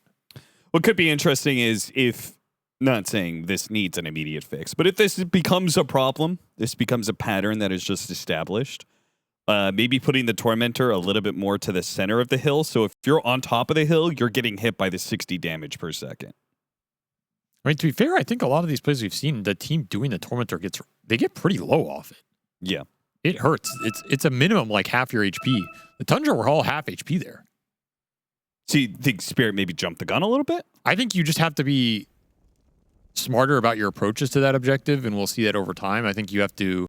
[SPEAKER 1] What could be interesting is if, not saying this needs an immediate fix, but if this becomes a problem, this becomes a pattern that is just established, maybe putting the Tormentor a little bit more to the center of the hill. So if you're on top of the hill, you're getting hit by the 60 damage per second.
[SPEAKER 2] I mean, to be fair, I think a lot of these plays we've seen, the team doing the Tormentor they get pretty low off it.
[SPEAKER 1] Yeah.
[SPEAKER 2] It hurts. It's a minimum like half your HP. The Tundra were all half HP there.
[SPEAKER 1] So you think Spirit maybe jumped the gun a little bit?
[SPEAKER 2] I think you just have to be smarter about your approaches to that objective, and we'll see that over time. I think you have to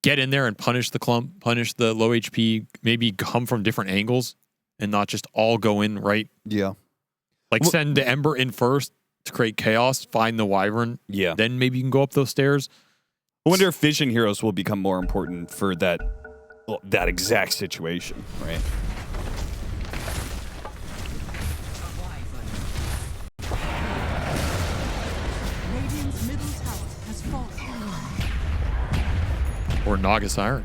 [SPEAKER 2] get in there and punish the clump, punish the low HP, maybe come from different angles and not just all go in right.
[SPEAKER 1] Yeah.
[SPEAKER 2] Like send the Ember in first to create chaos, find the Wyvern.
[SPEAKER 1] Yeah.
[SPEAKER 2] Then maybe you can go up those stairs.
[SPEAKER 1] I wonder if vision heroes will become more important for that exact situation, right?
[SPEAKER 3] Radiant's middle tower has fallen.
[SPEAKER 2] Or Nagas Iron.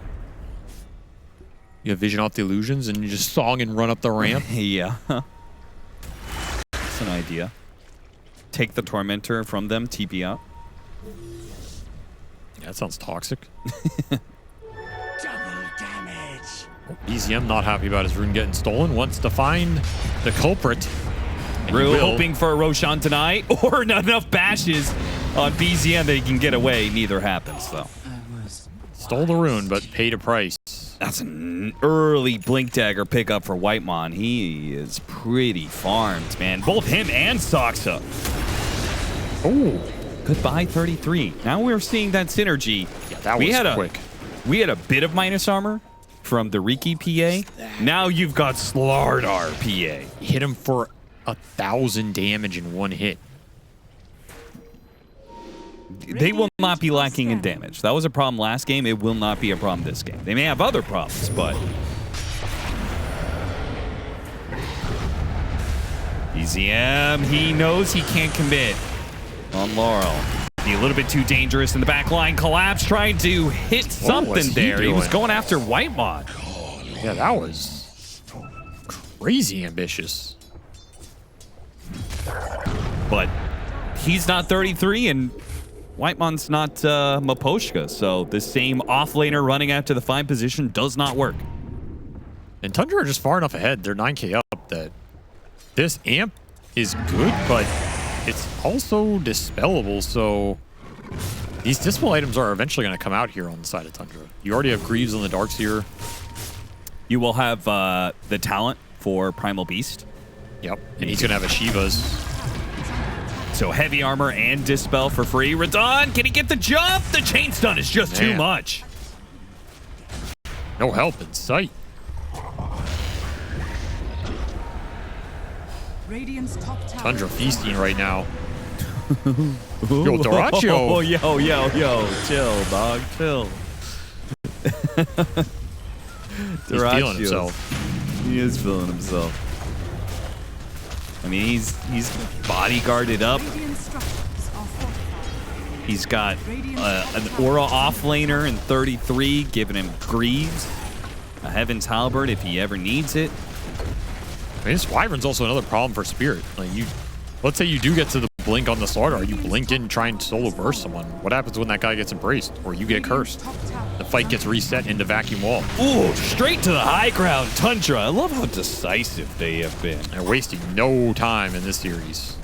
[SPEAKER 2] You have vision off the illusions and you just song and run up the ramp.
[SPEAKER 1] Yeah. That's an idea. Take the Tormentor from them, TP out.
[SPEAKER 2] Yeah, that sounds toxic.
[SPEAKER 3] Double damage.
[SPEAKER 2] BZM not happy about his rune getting stolen, wants to find the culprit. And he
[SPEAKER 1] Rue
[SPEAKER 2] will.
[SPEAKER 1] hoping for a Roshan tonight, or not enough bashes on BZM that he can get away. Neither happens, though.
[SPEAKER 2] Stole the rune, but paid a price.
[SPEAKER 1] That's an early Blink Dagger pickup for Whitemon. He is pretty farmed, man. Both him and Soxa.
[SPEAKER 2] Oh,
[SPEAKER 1] Goodbye 33. Now we're seeing that synergy.
[SPEAKER 2] Yeah, that was quick.
[SPEAKER 1] We had a bit of minus armor from the Riki PA. Now you've got Slardar PA.
[SPEAKER 2] Hit him for 1,000 damage in one hit.
[SPEAKER 1] They will not be lacking in damage. That was a problem last game. It will not be a problem this game. They may have other problems, but... EZM, he knows he can't commit on Laurel. Be a little bit too dangerous in the back line. Collapse trying to hit something there. He was going after Whitemon.
[SPEAKER 2] Yeah, that was crazy ambitious.
[SPEAKER 1] But he's not 33, and Whitemon's not Maposhka, so the same offlaner running after the 5 position does not work.
[SPEAKER 2] And Tundra are just far enough ahead. They're 9k up that this amp is good, but it's also dispellable, so these dispel items are eventually going to come out here on the side of Tundra. You already have Greaves on the darks here.
[SPEAKER 1] You will have the talent for Primal Beast.
[SPEAKER 2] Yep, and he's going to have a Shiva's.
[SPEAKER 1] So heavy armor and dispel for free. Radon, can he get the jump? The chain stun is just too much.
[SPEAKER 2] No help in sight.
[SPEAKER 3] Radiant's top tower.
[SPEAKER 2] Tundra feasting right now. Yo, Doracho.
[SPEAKER 1] Oh, yo. Chill, dog. Chill.
[SPEAKER 2] He's feeling himself.
[SPEAKER 1] He is feeling himself. I mean, he's bodyguarded up. He's got an aura offlaner in 33, giving him Greaves, a Heaven's Halberd if he ever needs it.
[SPEAKER 2] I mean, this Wyvern's also another problem for Spirit. Like, let's say you do get to the blink on the Slardar, you blink in and try and solo burst someone. What happens when that guy gets embraced or you get cursed? The fight gets reset into vacuum wall.
[SPEAKER 1] Ooh, straight to the high ground, Tundra. I love how decisive they have been.
[SPEAKER 2] They're wasting no time in this series.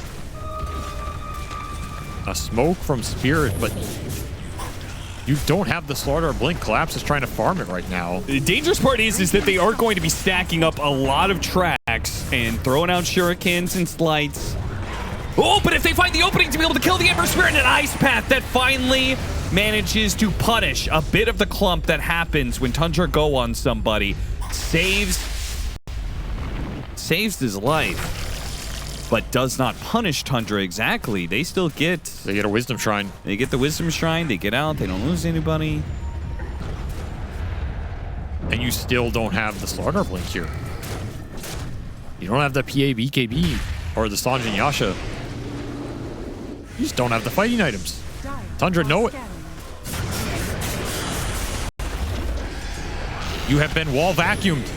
[SPEAKER 2] A smoke from Spirit, but you don't have the Slardar blink. Collapse is trying to farm it right now.
[SPEAKER 1] The dangerous part is that they are going to be stacking up a lot of tracks and throwing out shurikens and slights. Oh, but if they find the opening to be able to kill the Ember Spirit in an ice path that finally manages to punish a bit of the clump that happens when Tundra go on somebody, saves his life, but does not punish Tundra exactly. They still get...
[SPEAKER 2] They get a Wisdom Shrine.
[SPEAKER 1] They get the Wisdom Shrine, they get out, they don't lose anybody.
[SPEAKER 2] And you still don't have the Slardar blink here. You don't have the PA BKB or the Sanjin Yasha. You just don't have the fighting items. Tundra know it. You have been wall vacuumed,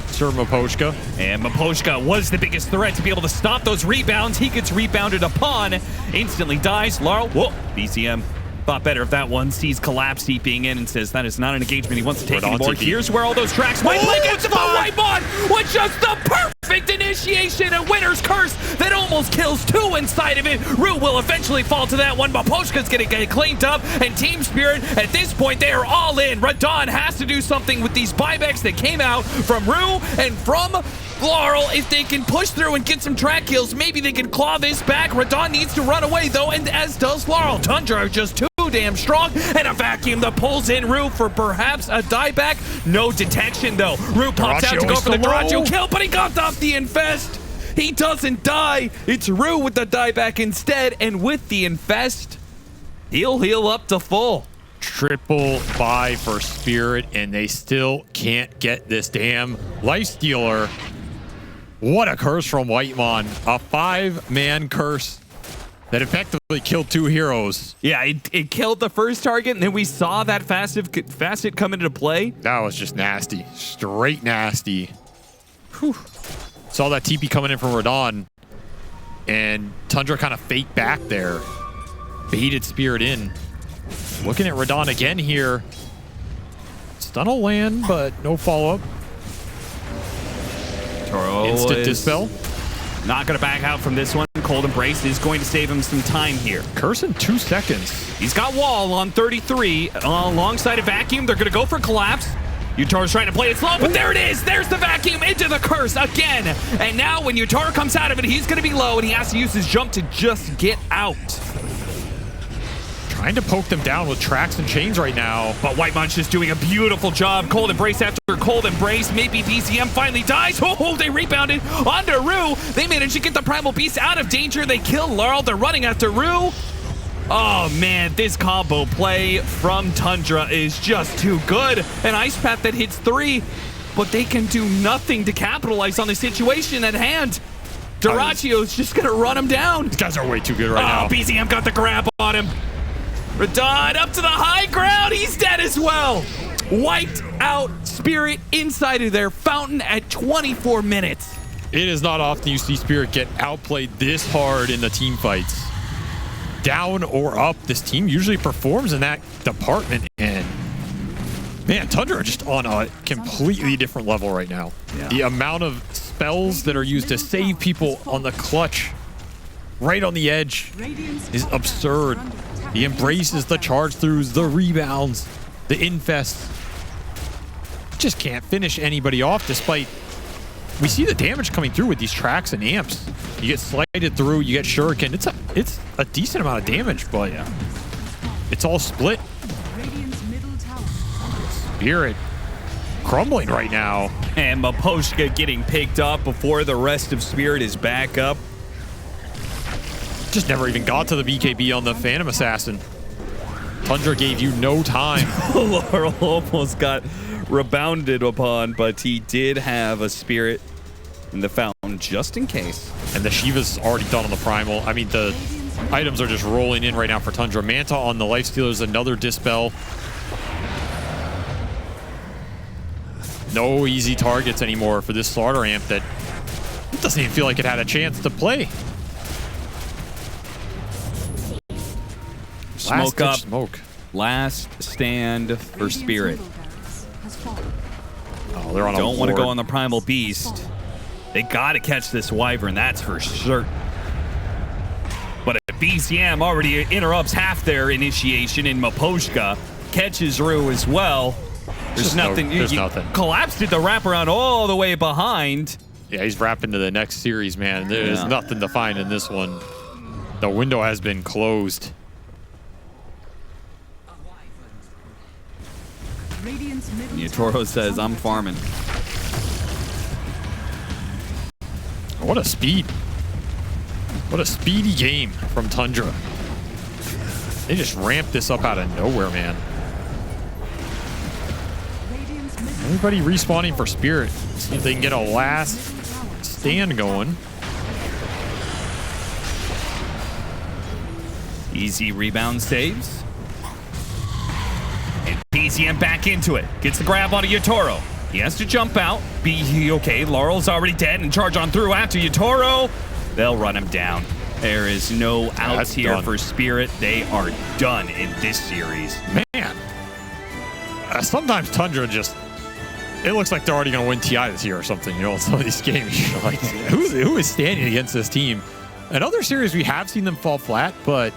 [SPEAKER 2] Sir Maposhka.
[SPEAKER 1] And Maposhka was the biggest threat to be able to stop those rebounds. He gets rebounded upon, instantly dies. Laurel, whoa, BCM. Thought better of that one. Sees Collapse seeping in and says that is not an engagement he wants to take anymore. Here's where all those tracks might play against the Whitemon with just the perfect initiation. A winner's curse that almost kills 2 inside of it. Rue will eventually fall to that one. Maposhka's going to get cleaned up. And Team Spirit, at this point, they are all in. Radon has to do something with these buybacks that came out from Rue and from Laurel. If they can push through and get some track kills, maybe they can claw this back. Radon needs to run away, though, and as does Laurel. Tundra are just too damn strong, and a vacuum that pulls in Rue for perhaps a dieback. No detection, though. Rue pops out to go for the Doracho kill, but he got off the Infest. He doesn't die. It's Rue with the dieback instead, and with the Infest, he'll heal up to full.
[SPEAKER 2] Triple buy for Spirit, and they still can't get this damn Lifestealer. What a curse from Whitemon. A 5-man curse that effectively killed 2 heroes.
[SPEAKER 1] Yeah, it killed the first target, and then we saw that facet come into play.
[SPEAKER 2] That was just nasty. Straight nasty. Whew. Saw that TP coming in from Radon, and Tundra kind of faked back there. Baited Spirit in. Looking at Radon again here. Stun will land, but no follow-up.
[SPEAKER 1] Toro
[SPEAKER 2] Instant dispel.
[SPEAKER 1] Not going to back out from this one. Cold Embrace is going to save him some time here.
[SPEAKER 2] Curse in 2 seconds.
[SPEAKER 1] He's got wall on 33 alongside a vacuum. They're going to go for Collapse. Utara's trying to play it slow, but there it is. There's the vacuum into the curse again. And now when Utara comes out of it, he's going to be low, and he has to use his jump to just get out.
[SPEAKER 2] trying to poke them down with tracks and chains right now.
[SPEAKER 1] But White Munch is doing a beautiful job. Cold Embrace after Cold Embrace. Maybe BCM finally dies. Oh, they rebounded onto Rue. They managed to get the Primal Beast out of danger. They kill Laurel. They're running after Rue. Oh, man, this combo play from Tundra is just too good. An Ice Path that hits 3, but they can do nothing to capitalize on the situation at hand. Duracio's just going to run him down.
[SPEAKER 2] These guys are way too good right now.
[SPEAKER 1] BZM got the grab on him. Radon up to the high ground. He's dead as well. Wiped out Spirit inside of their fountain at 24 minutes.
[SPEAKER 2] It is not often you see Spirit get outplayed this hard in the team fights. Down or up, this team usually performs in that department, and man, Tundra are just on a completely different level right now.
[SPEAKER 1] Yeah.
[SPEAKER 2] The amount of spells that are used to save people on the clutch, right on the edge, is absurd. The embraces, the charge throughs, the rebounds, the infests. Just can't finish anybody off despite... We see the damage coming through with these tracks and amps. You get slighted through, you get shuriken. It's a decent amount of damage, but yeah, it's all split. Spirit crumbling right now.
[SPEAKER 1] And Maposhka getting picked up before the rest of Spirit is back up.
[SPEAKER 2] Just never even got to the BKB on the Phantom Assassin. Tundra gave you no time.
[SPEAKER 1] Laurel almost got rebounded upon, but he did have a Spirit in the fountain just in case.
[SPEAKER 2] And the Shiva's already done on the Primal. I mean, the items are just rolling in right now for Tundra. Manta on the Lifestealer is another Dispel. No easy targets anymore for this Slaughter Amp that it doesn't even feel like it had a chance to play.
[SPEAKER 1] Smoke up.
[SPEAKER 2] Smoke.
[SPEAKER 1] Last stand for Spirit.
[SPEAKER 2] Oh, they're on a
[SPEAKER 1] Don't want to
[SPEAKER 2] ward.
[SPEAKER 1] go on the Primal Beast. They got to catch this Wyvern, that's for sure. But if BCM already interrupts half their initiation, and Maposhka catches Rue as well, there's nothing.
[SPEAKER 2] There's nothing.
[SPEAKER 1] Collapsed the wraparound all the way behind.
[SPEAKER 2] Yeah, he's wrapping to the next series, man. There's nothing to find in this one. The window has been closed.
[SPEAKER 1] Yatoro says, I'm farming.
[SPEAKER 2] What a speed. What a speedy game from Tundra. They just ramped this up out of nowhere, man. Everybody respawning for Spirit. See if they can get a last stand going.
[SPEAKER 1] Easy rebound saves. And BCM back into it. Gets the grab onto Yatoro. He has to jump out. Okay, Laurel's already dead and charge on through after Yatoro. They'll run him down. There is no outs here
[SPEAKER 2] done
[SPEAKER 1] for Spirit. They are done in this series.
[SPEAKER 2] Man. Sometimes Tundra just... It looks like they're already going to win TI this year or something, you know, in some of these games. You're like, who is standing against this team? In other series, we have seen them fall flat, but